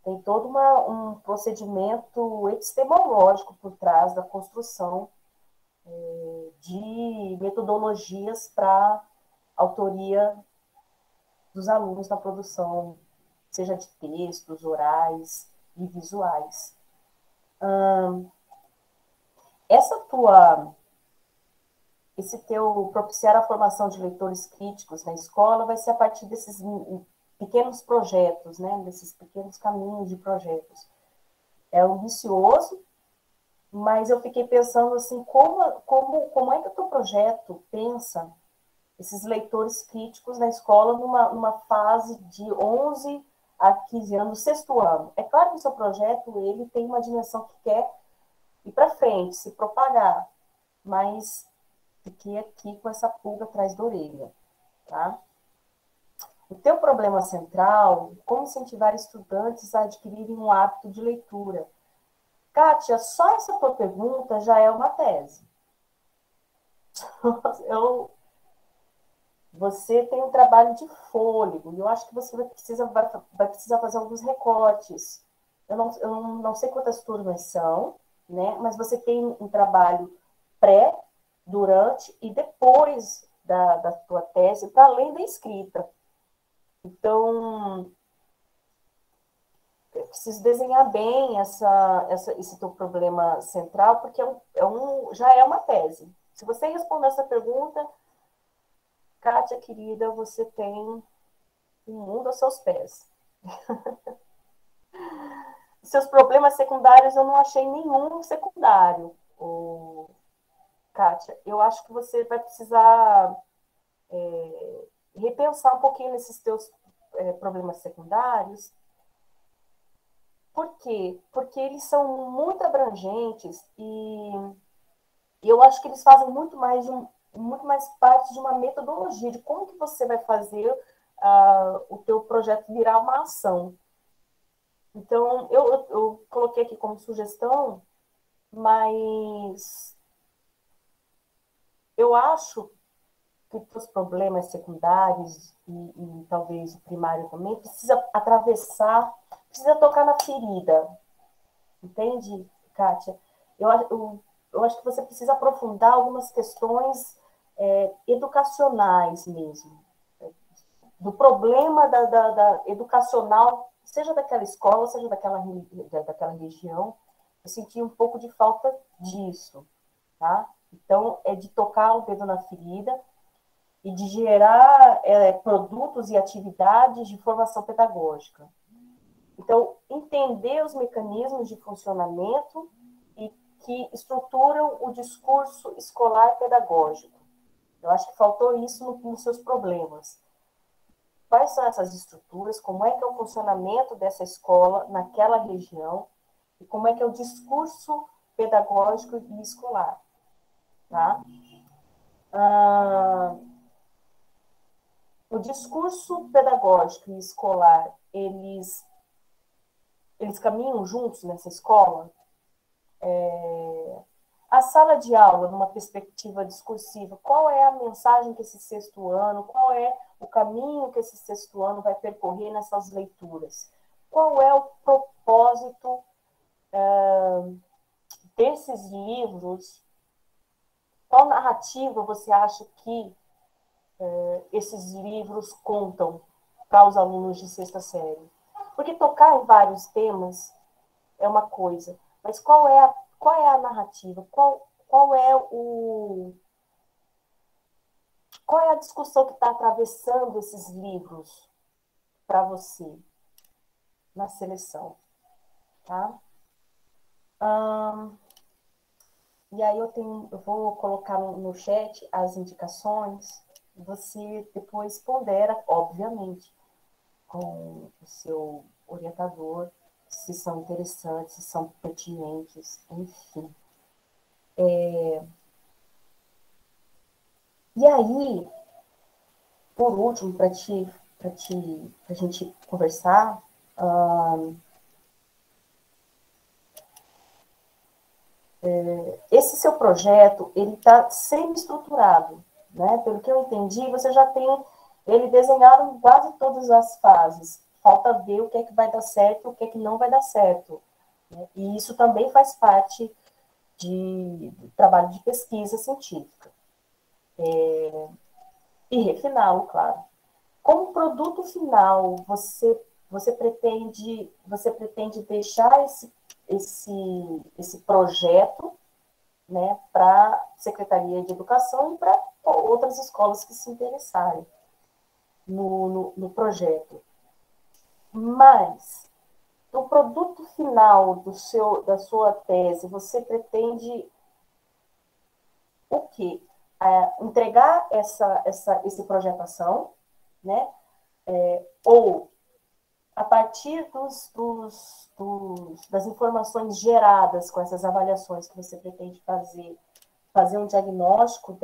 Tem todo um procedimento epistemológico por trás da construção de metodologias para autoria dos alunos na produção, seja de textos, orais e visuais. Esse teu propiciar a formação de leitores críticos na escola vai ser a partir desses pequenos projetos, né? Desses pequenos caminhos de projetos. É ambicioso, mas eu fiquei pensando assim, como é que o teu projeto pensa esses leitores críticos na escola numa fase de 11 a 15 anos, sexto ano. É claro que o seu projeto ele tem uma dimensão que quer ir para frente, se propagar, mas fiquei aqui com essa pulga atrás da orelha, tá? O teu problema central, como incentivar estudantes a adquirirem um hábito de leitura. Kátia, só essa tua pergunta já é uma tese. Você tem um trabalho de fôlego, e eu acho que você vai precisar fazer alguns recortes. Eu não sei quantas turmas são, né? Mas você tem um trabalho pré, durante e depois da tua tese, para além da escrita. Então, eu preciso desenhar bem esse teu problema central, porque já é uma tese. Se você responder essa pergunta, Kátia, querida, você tem um mundo aos seus pés. Seus problemas secundários, eu não achei nenhum secundário, Kátia. Eu acho que você vai precisar repensar um pouquinho nesses teus problemas secundários. Por quê? Porque eles são muito abrangentes e eu acho que eles fazem muito mais parte de uma metodologia, de como que você vai fazer o teu projeto virar uma ação. Então, eu coloquei aqui como sugestão, mas eu acho que os problemas secundários e talvez o primário também precisa atravessar, precisa tocar na ferida. Entende, Kátia? Eu acho que você precisa aprofundar algumas questões educacionais mesmo, do problema da educacional, seja daquela escola, seja daquela região. Eu senti um pouco de falta disso, tá? Então, é de tocar o dedo na ferida e de gerar produtos e atividades de formação pedagógica. Então, entender os mecanismos de funcionamento e que estruturam o discurso escolar pedagógico. Eu acho que faltou isso nos seus problemas. Quais são essas estruturas? Como é que é o funcionamento dessa escola naquela região? E como é que é o discurso pedagógico e escolar? Tá? O discurso pedagógico e escolar, eles caminham juntos nessa escola? A sala de aula, numa perspectiva discursiva, qual é a mensagem que esse sexto ano, qual é o caminho que esse sexto ano vai percorrer nessas leituras? Qual é o propósito desses livros? Qual narrativa você acha que esses livros contam para os alunos de sexta série? Porque tocar em vários temas é uma coisa, mas qual é a narrativa? Qual é a discussão que está atravessando esses livros para você na seleção? Tá? E aí eu vou colocar no chat as indicações, você depois pondera, obviamente, com o seu orientador, se são interessantes, se são pertinentes, enfim. E aí, por último, para a gente conversar, esse seu projeto, ele está semi-estruturado, né? Pelo que eu entendi, você já tem ele desenhado em quase todas as fases. Falta ver o que é que vai dar certo, o que é que não vai dar certo. Né? E isso também faz parte do trabalho de pesquisa científica. E refiná-lo, claro. Como produto final, você pretende deixar esse projeto, né, para a Secretaria de Educação e para outras escolas que se interessarem no projeto. Mas, no produto final da sua tese, você pretende o quê? Entregar esse projetação, né? Ou, a partir das informações geradas com essas avaliações que você pretende fazer um diagnóstico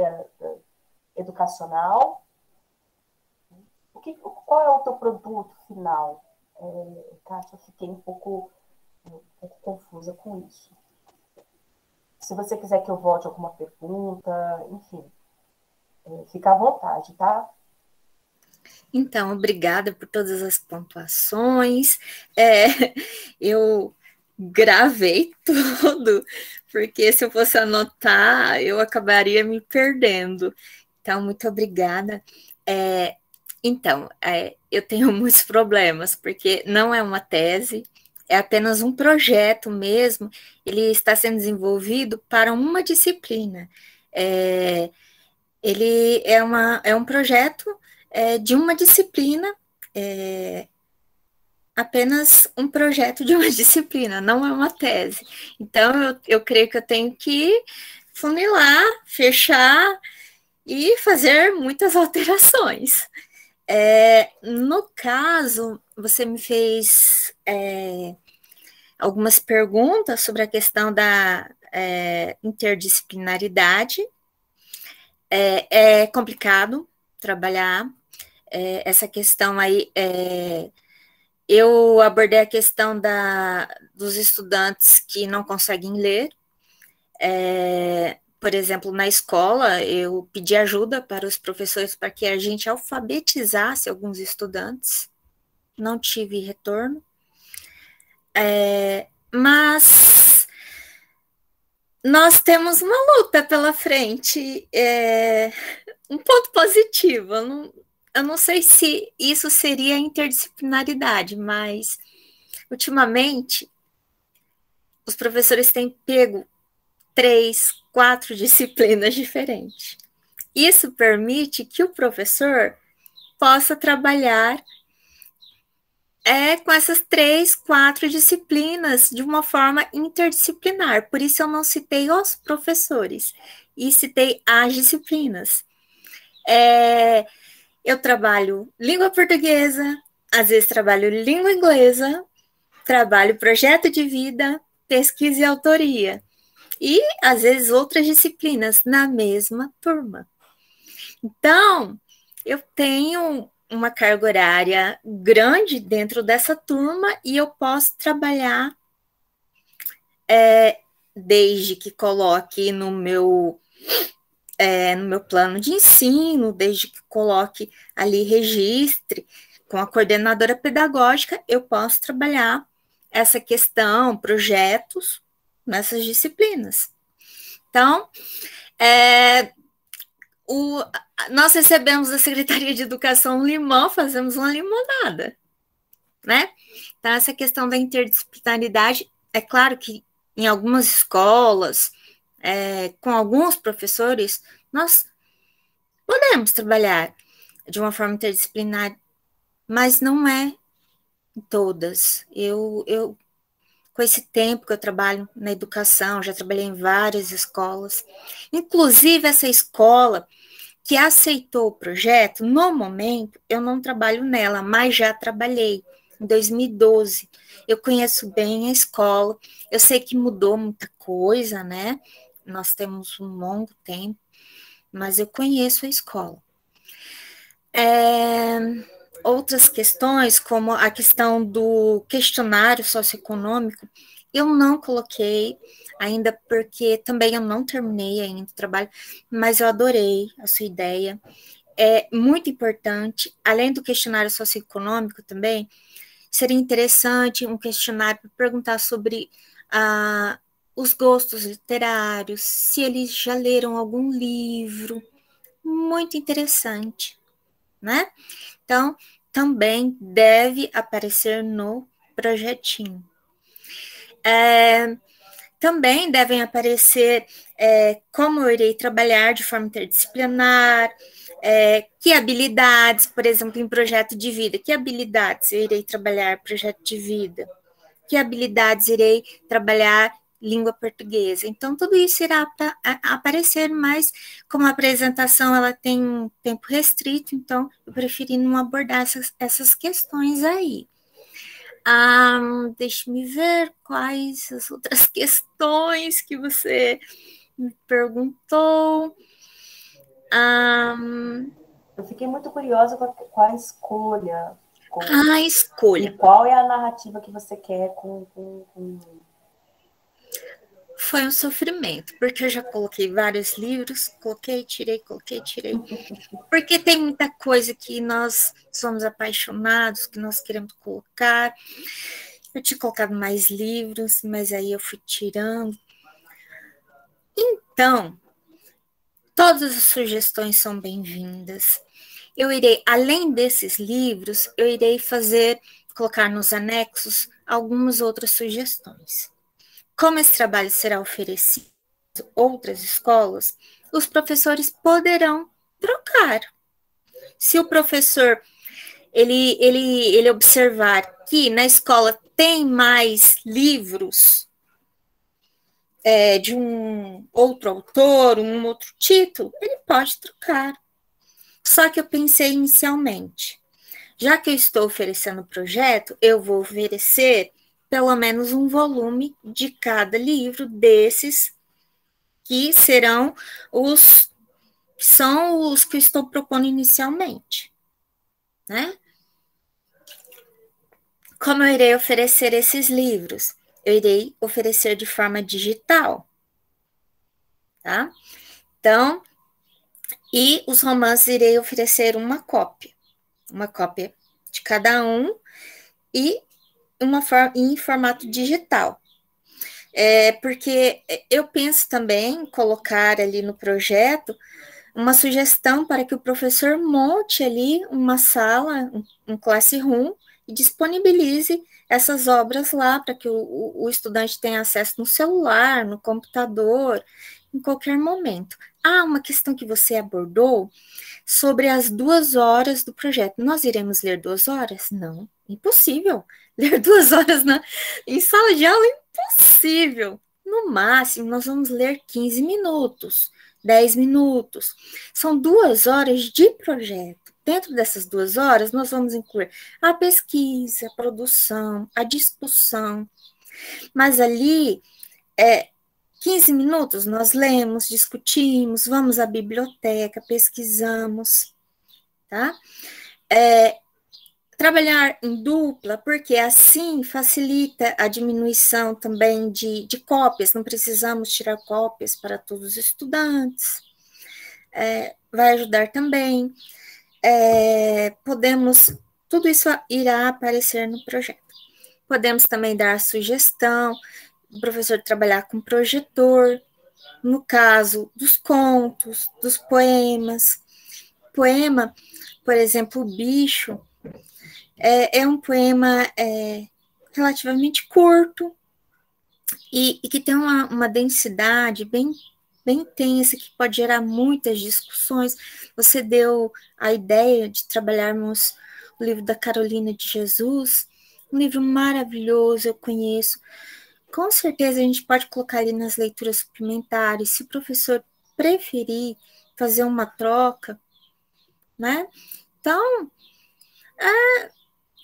educacional. O qual é o teu produto final? Kátia, eu fiquei um pouco confusa com isso. Se você quiser que eu volte alguma pergunta, enfim, fica à vontade, tá? Então, obrigada por todas as pontuações. Eu gravei tudo, porque se eu fosse anotar, eu acabaria me perdendo. Então, muito obrigada. Então, eu tenho muitos problemas, porque não é uma tese, é apenas um projeto mesmo, ele está sendo desenvolvido para uma disciplina. Ele é um projeto de uma disciplina, apenas um projeto de uma disciplina, não é uma tese. Então, eu creio que eu tenho que funilar, fechar e fazer muitas alterações. No caso, você me fez algumas perguntas sobre a questão da interdisciplinaridade. É complicado trabalhar essa questão aí. Eu abordei a questão dos estudantes que não conseguem ler. Por exemplo, na escola, eu pedi ajuda para os professores para que a gente alfabetizasse alguns estudantes. Não tive retorno. Mas nós temos uma luta pela frente. Um ponto positivo. Eu não sei se isso seria interdisciplinaridade, mas ultimamente os professores têm pego 3, 4 disciplinas diferentes. Isso permite que o professor possa trabalhar com essas 3, 4 disciplinas de uma forma interdisciplinar. Por isso eu não citei os professores e citei as disciplinas. Eu trabalho língua portuguesa, às vezes trabalho língua inglesa, trabalho projeto de vida, pesquisa e autoria. E, às vezes, outras disciplinas na mesma turma. Então, eu tenho uma carga horária grande dentro dessa turma e eu posso trabalhar desde que coloque no meu plano de ensino, desde que coloque ali, registre com a coordenadora pedagógica, eu posso trabalhar essa questão, projetos nessas disciplinas. Então, nós recebemos da Secretaria de Educação um limão, fazemos uma limonada, né? Então, essa questão da interdisciplinaridade, é claro que em algumas escolas, com alguns professores, nós podemos trabalhar de uma forma interdisciplinar, mas não é em todas. Eu com esse tempo que eu trabalho na educação, já trabalhei em várias escolas, inclusive essa escola que aceitou o projeto, no momento, eu não trabalho nela, mas já trabalhei em 2012. Eu conheço bem a escola, eu sei que mudou muita coisa, né? Nós temos um longo tempo, mas eu conheço a escola. Outras questões, como a questão do questionário socioeconômico, eu não coloquei ainda porque também eu não terminei ainda o trabalho, mas eu adorei a sua ideia. É muito importante, além do questionário socioeconômico também, seria interessante um questionário para perguntar sobre os gostos literários, se eles já leram algum livro, muito interessante, né? Então, também deve aparecer no projetinho. Também devem aparecer como eu irei trabalhar de forma interdisciplinar, que habilidades, por exemplo, em projeto de vida, que habilidades eu irei trabalhar projeto de vida, que habilidades irei trabalhar língua portuguesa. Então, tudo isso irá aparecer, mas como a apresentação ela tem um tempo restrito, então eu preferi não abordar essas questões aí. Deixe-me ver quais as outras questões que você me perguntou. Eu fiquei muito curiosa com a escolha. A escolha. E qual é a narrativa que você quer Foi um sofrimento, porque eu já coloquei vários livros, coloquei, tirei. Porque tem muita coisa que nós somos apaixonados, que nós queremos colocar. Eu tinha colocado mais livros, mas aí eu fui tirando. Então, todas as sugestões são bem-vindas. Eu irei, além desses livros, eu irei colocar nos anexos algumas outras sugestões. Como esse trabalho será oferecido em outras escolas, os professores poderão trocar. Se o professor ele observar que na escola tem mais livros de um outro autor, um outro título, ele pode trocar. Só que eu pensei inicialmente, já que eu estou oferecendo o projeto, eu vou oferecer pelo menos um volume de cada livro desses que serão são os que eu estou propondo inicialmente, né? Como eu irei oferecer esses livros? Eu irei oferecer de forma digital, tá? Então, e os romances irei oferecer uma cópia de cada um e em formato digital. Porque eu penso também em colocar ali no projeto uma sugestão para que o professor monte ali uma sala, um classroom, e disponibilize essas obras lá para que o estudante tenha acesso no celular, no computador, em qualquer momento. Uma questão que você abordou sobre as 2 horas do projeto. Nós iremos ler 2 horas? Não, impossível. Ler 2 horas em sala de aula é impossível. No máximo, nós vamos ler 15 minutos, 10 minutos. São 2 horas de projeto. Dentro dessas 2 horas, nós vamos incluir a pesquisa, a produção, a discussão. Mas ali, 15 minutos nós lemos, discutimos, vamos à biblioteca, pesquisamos, tá? Trabalhar em dupla, porque assim facilita a diminuição também de cópias, não precisamos tirar cópias para todos os estudantes, vai ajudar também, tudo isso irá aparecer no projeto. Podemos também dar sugestão, o professor trabalhar com projetor, no caso dos contos, dos poemas. Poema, por exemplo, O Bicho, é um poema relativamente curto e que tem uma densidade bem intensa, que pode gerar muitas discussões. Você deu a ideia de trabalharmos o livro da Carolina de Jesus, um livro maravilhoso, eu conheço. Com certeza a gente pode colocar ali nas leituras suplementares, se o professor preferir fazer uma troca, né? Então,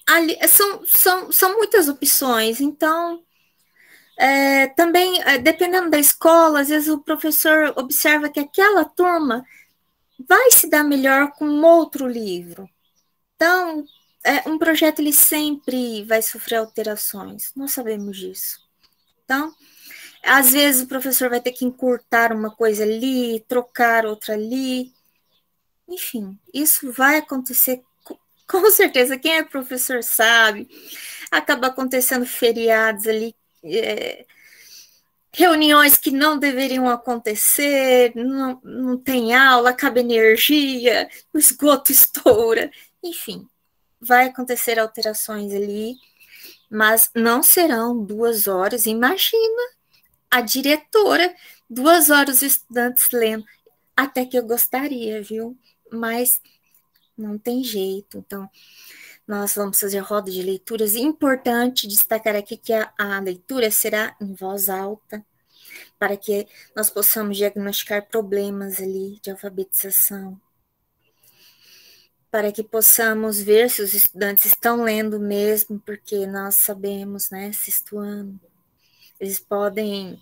ali, são muitas opções. Então, também, dependendo da escola, às vezes o professor observa que aquela turma vai se dar melhor com outro livro. Então, um projeto ele sempre vai sofrer alterações, nós sabemos disso. Então, às vezes o professor vai ter que encurtar uma coisa ali, trocar outra ali. Enfim, isso vai acontecer com certeza. Quem é professor sabe. Acaba acontecendo feriados ali, reuniões que não deveriam acontecer, não tem aula, acaba energia, o esgoto estoura. Enfim, vai acontecer alterações ali, mas não serão 2 horas. Imagina a diretora, 2 horas os estudantes lendo. Até que eu gostaria, viu? Mas não tem jeito. Então, nós vamos fazer roda de leituras. Importante destacar aqui que a leitura será em voz alta, para que nós possamos diagnosticar problemas ali de alfabetização, para que possamos ver se os estudantes estão lendo mesmo, porque nós sabemos, né, 6º ano, eles podem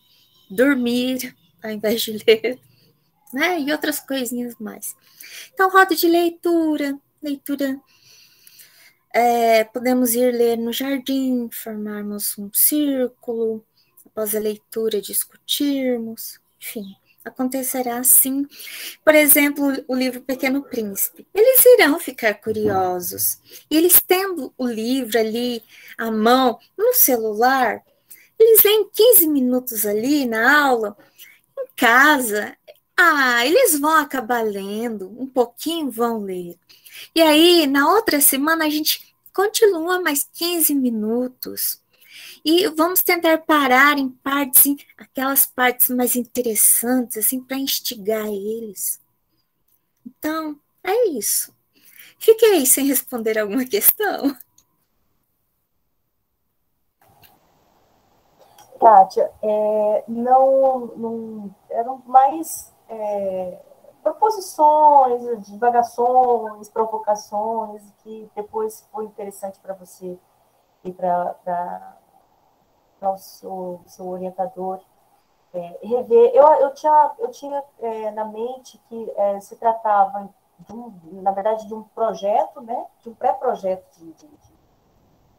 dormir ao invés de ler. né? E outras coisinhas mais. Então, roda de leitura, podemos ir ler no jardim, formarmos um círculo, após a leitura discutirmos, enfim, acontecerá assim. Por exemplo, o livro Pequeno Príncipe. Eles irão ficar curiosos. E eles tendo o livro ali à mão, no celular, eles leem 15 minutos ali na aula, em casa. Eles vão acabar lendo, um pouquinho vão ler. E aí, na outra semana, a gente continua mais 15 minutos. E vamos tentar parar em partes, aquelas partes mais interessantes, assim, para instigar eles. Então, é isso. Fiquei sem responder alguma questão. Kátia, não eram mais proposições, divagações, provocações, que depois foi interessante para você e para o seu orientador rever. Eu tinha na mente que se tratava, na verdade, de um projeto, né, de um pré-projeto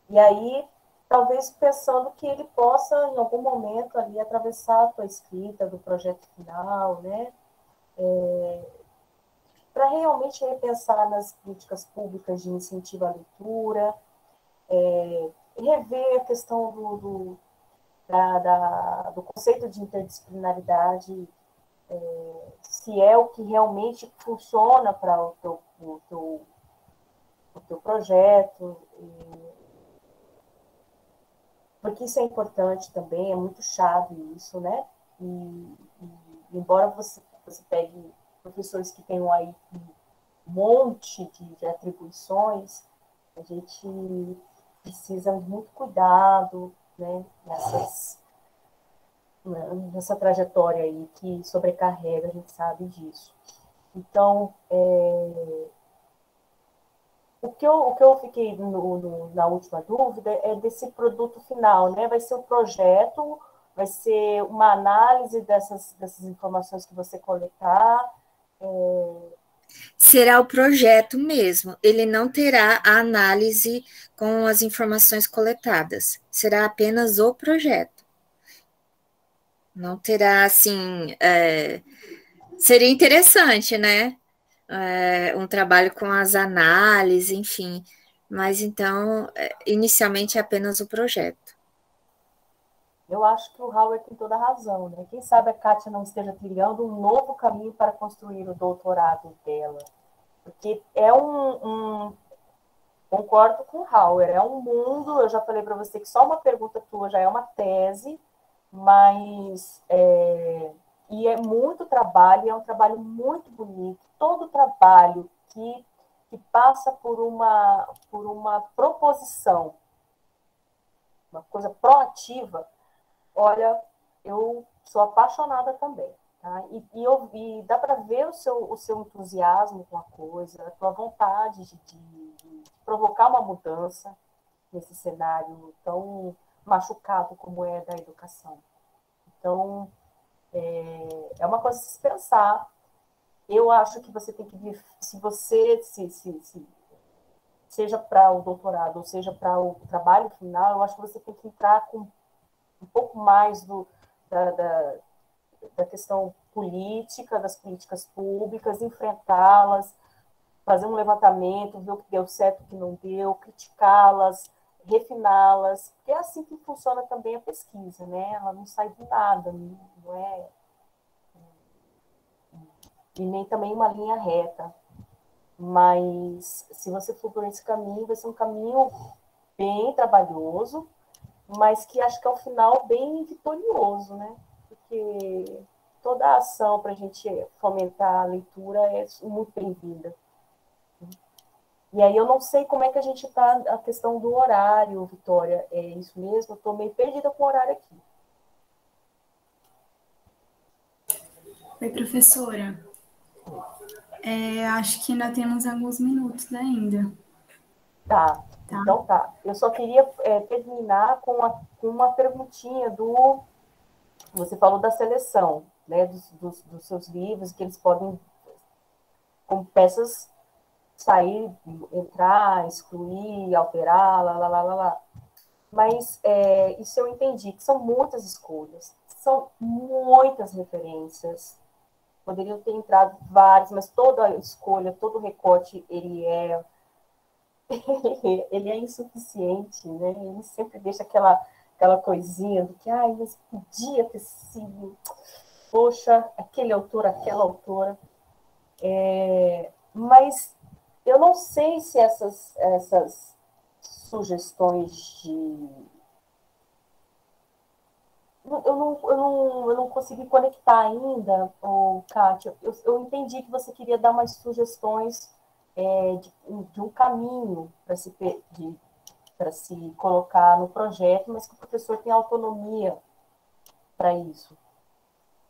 e aí talvez pensando que ele possa, em algum momento, ali atravessar a tua escrita do projeto final, né? Para realmente repensar nas políticas públicas de incentivo à leitura, rever a questão do conceito de interdisciplinaridade, se é o que realmente funciona para o teu projeto, porque isso é importante também, é muito chave isso, né? E embora você pegue professores que tenham aí um monte de atribuições, a gente precisa de muito cuidado, né? Nessa trajetória aí que sobrecarrega, a gente sabe disso. Então, o que eu fiquei na última dúvida é desse produto final, né? Vai ser um projeto, vai ser uma análise dessas informações que você coletar. Será o projeto mesmo. Ele não terá a análise com as informações coletadas. Será apenas o projeto. Não terá, assim... seria interessante, né? Um trabalho com as análises, enfim. Mas então, inicialmente é apenas o projeto. Eu acho que o Howard tem toda a razão, né? Quem sabe a Kátia não esteja trilhando um novo caminho para construir o doutorado dela. Porque concordo com o Howard, é um mundo, eu já falei para você que só uma pergunta tua já é uma tese, mas e é muito trabalho, é um trabalho muito bonito. Todo trabalho que passa por uma proposição, uma coisa proativa, olha, eu sou apaixonada também. Tá? E dá para ver o seu entusiasmo com a coisa, a tua vontade de provocar uma mudança nesse cenário tão machucado como é da educação. Então, é uma coisa a se pensar. Eu acho que você tem que vir, se você, seja para o doutorado ou seja para o trabalho final, eu acho que você tem que entrar com um pouco mais da questão política, das políticas públicas, enfrentá-las, fazer um levantamento, ver o que deu certo, o que não deu, criticá-las, refiná-las, porque é assim que funciona também a pesquisa, né? Ela não sai do nada, não é... E nem também uma linha reta. Mas se você for por esse caminho, vai ser um caminho bem trabalhoso, mas que acho que ao final bem vitorioso, né? Porque toda a ação para a gente fomentar a leitura é muito bem-vinda. E aí eu não sei como é que a gente está, a questão do horário, Vitória, é isso mesmo? Eu estou meio perdida com o horário aqui. Oi, professora. Acho que ainda temos alguns minutos ainda. Tá. Então tá. Eu só queria terminar com uma perguntinha do... Você falou da seleção, né, dos seus livros, que eles podem, como peças, sair, entrar, excluir, alterar, lá. Mas isso eu entendi, que são muitas escolhas, são muitas referências. Poderiam ter entrado várias, mas toda a escolha, todo o recorte, ele é insuficiente, né? Ele sempre deixa aquela coisinha do que, mas podia ter sido, poxa, aquele autor, aquela autora. Mas eu não sei se essas sugestões de... Eu não consegui conectar ainda, Kátia. Eu entendi que você queria dar umas sugestões de um caminho para se colocar no projeto, mas que o professor tem autonomia para isso.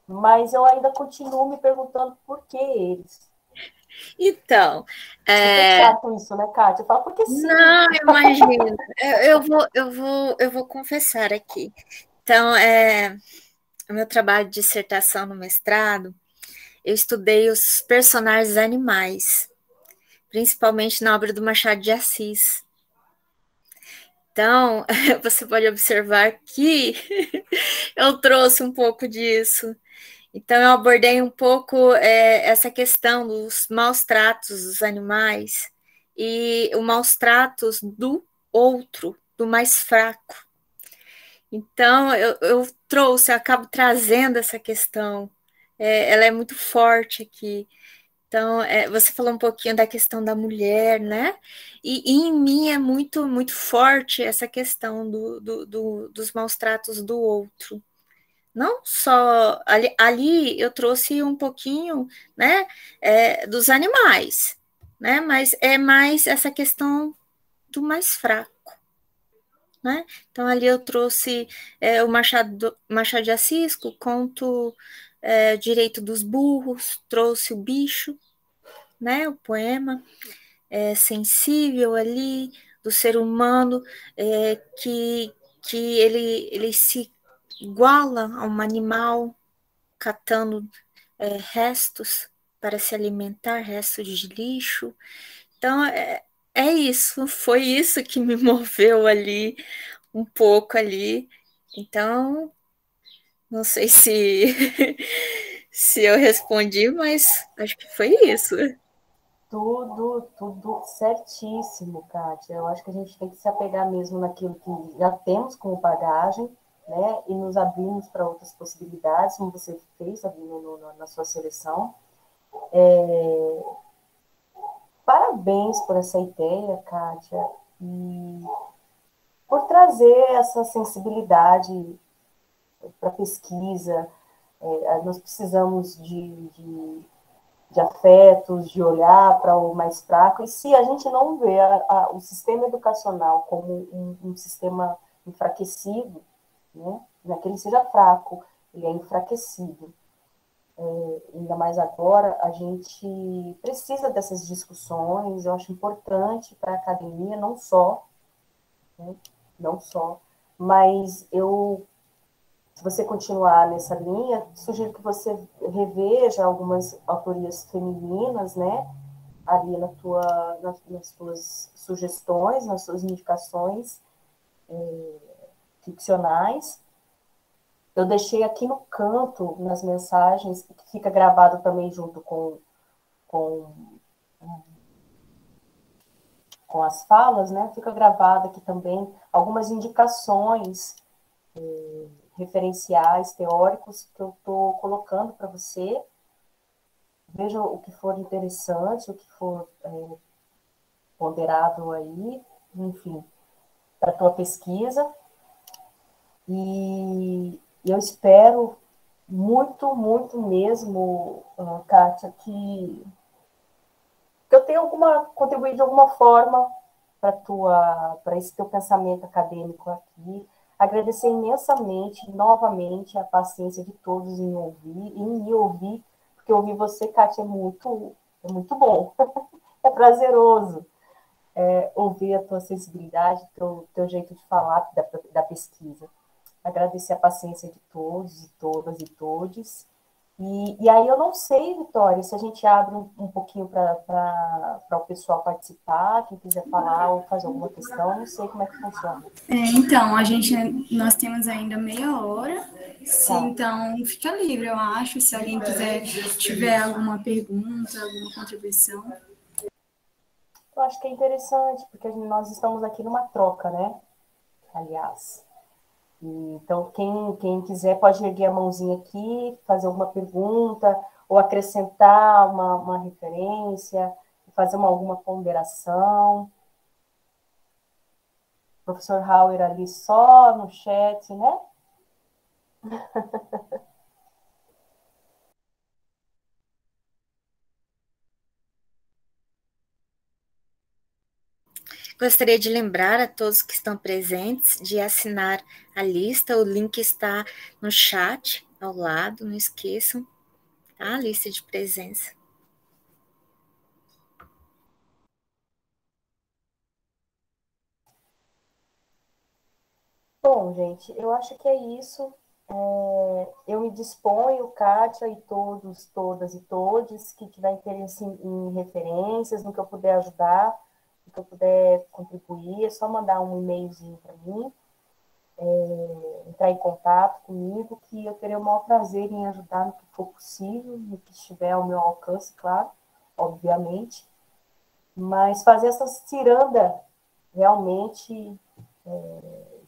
Mas eu ainda continuo me perguntando por que eles. Então, Você sabe com isso, né, Kátia? Eu falo porque sim. Não, imagina. Eu vou confessar aqui. Então, o meu trabalho de dissertação no mestrado, eu estudei os personagens animais, principalmente na obra do Machado de Assis. Então, você pode observar que eu trouxe um pouco disso. Então, eu abordei um pouco essa questão dos maus tratos dos animais e os maus tratos do outro, do mais fraco. Então, eu acabo trazendo essa questão. Ela é muito forte aqui. Então, você falou um pouquinho da questão da mulher, né? E em mim é muito, muito forte essa questão dos maus tratos do outro. Não só ali eu trouxe um pouquinho, né, dos animais, né, mas é mais essa questão do mais fraco, né? Então ali eu trouxe o Machado de Assis, o conto Direito dos Burros, trouxe o bicho, né, o poema sensível ali do ser humano que ele se iguala a um animal catando restos para se alimentar, restos de lixo. Então, isso, foi isso que me moveu ali, um pouco ali. Então, não sei se, se eu respondi, mas acho que foi isso. Tudo certíssimo, Kátia. Eu acho que a gente tem que se apegar mesmo naquilo que já temos como bagagem, né? E nos abrirmos para outras possibilidades, como você fez ali na sua seleção. Parabéns por essa ideia, Kátia, e por trazer essa sensibilidade para a pesquisa. Nós precisamos de afetos, de olhar para o mais fraco, e se a gente não vê o sistema educacional como um sistema enfraquecido, né? Não é que ele seja fraco, ele é enfraquecido. Ainda mais agora, a gente precisa dessas discussões, eu acho importante para a academia, não só, né? Não só, mas se você continuar nessa linha, sugiro que você reveja algumas autorias femininas, né, ali nas suas sugestões, nas suas indicações ficcionais. Eu deixei aqui no canto, nas mensagens, que fica gravado também junto com, com as falas, né, fica gravado aqui também algumas indicações referenciais, teóricos, que eu estou colocando para você. Veja o que for interessante, o que for ponderável aí, enfim, para a tua pesquisa. E eu espero muito, muito mesmo, Kátia, que eu tenha contribuído de alguma forma para esse teu pensamento acadêmico aqui. Agradecer imensamente, novamente, a paciência de todos em me ouvir, porque ouvir você, Kátia, é muito bom. É prazeroso ouvir a tua sensibilidade, teu jeito de falar da pesquisa. Agradecer a paciência de todos e todas e todes. E aí eu não sei, Vitória, se a gente abre um pouquinho para o pessoal participar, quem quiser falar ou fazer alguma questão, não sei como é que funciona. Então, nós temos ainda meia hora, Tá. então fica livre, eu acho, se alguém tiver alguma pergunta, alguma contribuição. Eu acho que é interessante, porque nós estamos aqui numa troca, né? Aliás. Então, quem quiser pode erguer a mãozinha aqui, fazer alguma pergunta, ou acrescentar uma referência, fazer alguma ponderação. O professor Hauer ali só no chat, né? Gostaria de lembrar a todos que estão presentes de assinar a lista, o link está no chat ao lado, não esqueçam, tá? A lista de presença. Bom, gente, eu acho que é isso. Eu me disponho, Kátia e todos, todas e todes que tiver interesse em referências, no que eu puder ajudar, no que eu puder contribuir, é só mandar um e-mailzinho para mim, entrar em contato comigo, que eu terei o maior prazer em ajudar no que for possível, no que estiver ao meu alcance, claro, obviamente, mas fazer essa ciranda realmente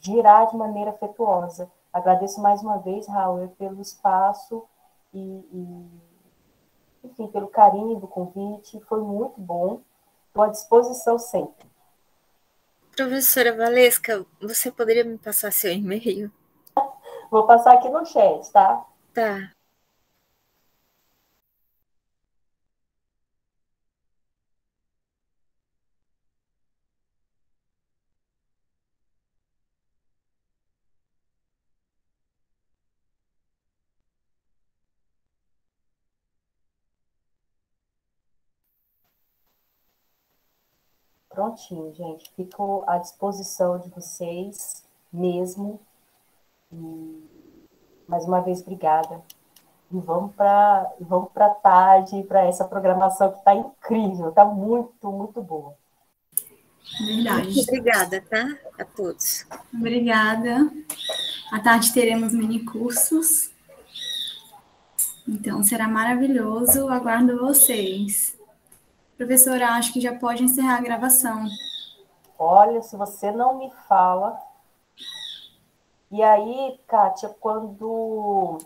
girar de maneira afetuosa. Agradeço mais uma vez, Raul, pelo espaço e, enfim, pelo carinho do convite. Foi muito bom. Estou à disposição sempre. Professora Valesca, você poderia me passar seu e-mail? Vou passar aqui no chat, tá? Tá. Prontinho, gente. Fico à disposição de vocês mesmo. E, mais uma vez, obrigada. E vamos para tarde, para essa programação que está incrível, está muito, muito boa. Verdade. Muito obrigada, tá? A todos. Obrigada. À tarde teremos mini cursos. Então, será maravilhoso. Aguardo vocês. Professora, acho que já pode encerrar a gravação. Olha, se você não me fala. E aí, Kátia, quando